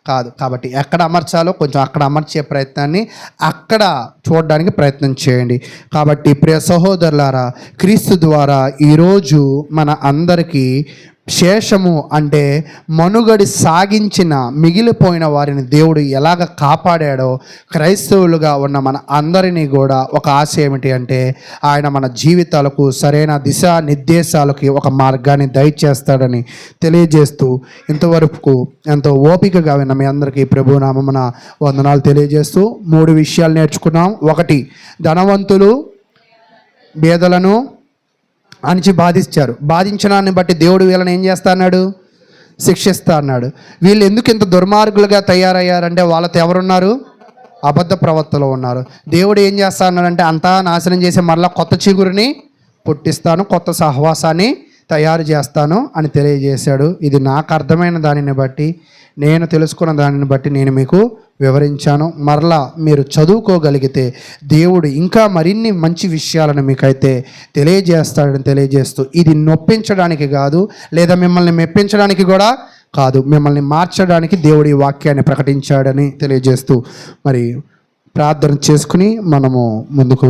[SPEAKER 1] కాదు. కాబట్టి ఎక్కడ అమర్చాలో కొంచెం అక్కడ అమర్చే ప్రయత్నాన్ని అక్కడ చూడడానికి ప్రయత్నం చేయండి. కాబట్టి ప్రియ సహోదరులారా, క్రీస్తు ద్వారా ఈరోజు మన అందరికీ శేషము అంటే మనుగడి సాగించిన మిగిలిపోయిన వారిని దేవుడు ఎలాగ కాపాడాడో క్రైస్తవులుగా ఉన్న మన అందరినీ కూడా ఒక ఆశ ఏమిటి అంటే ఆయన మన జీవితాలకు సరైన దిశా నిర్దేశాలకి ఒక మార్గాన్ని దయచేస్తాడని తెలియజేస్తూ ఇంతవరకు ఎంతో ఓపికగా విన్న మీ అందరికీ ప్రభు నామమున వందనాలు తెలియజేస్తూ 3 విషయాలు నేర్చుకున్నాం. 1, ధనవంతులు బేదలను అణిచి బాధించడాన్ని బట్టి దేవుడు వీళ్ళని ఏం చేస్తా అన్నాడు? శిక్షిస్తా అన్నాడు. వీళ్ళు ఎందుకు ఇంత దుర్మార్గులుగా తయారయ్యారంటే వాళ్ళతో ఎవరున్నారు? అబద్ధ ప్రవర్తనలో ఉన్నారు. దేవుడు ఏం చేస్తా అన్నాడంటే అంతా నాశనం చేసి మరలా కొత్త చిగురిని పుట్టిస్తాను, కొత్త సహవాసాన్ని తయారు చేస్తాను అని తెలియజేశాడు. ఇది నాకు అర్థమైన దానిని బట్టి, నేను తెలుసుకున్న దానిని బట్టి నేను మీకు వివరించాను. మరలా మీరు చదువుకోగలిగితే దేవుడు ఇంకా మరిన్ని మంచి విషయాలను మీకైతే తెలియజేస్తాడని తెలియజేస్తూ, ఇది నొప్పించడానికి కాదు, లేదా మిమ్మల్ని మెప్పించడానికి కూడా కాదు, మిమ్మల్ని మార్చడానికి దేవుడి వాక్యాన్ని ప్రకటించాడని తెలియజేస్తూ మరి ప్రార్థన చేసుకుని మనము ముందుకు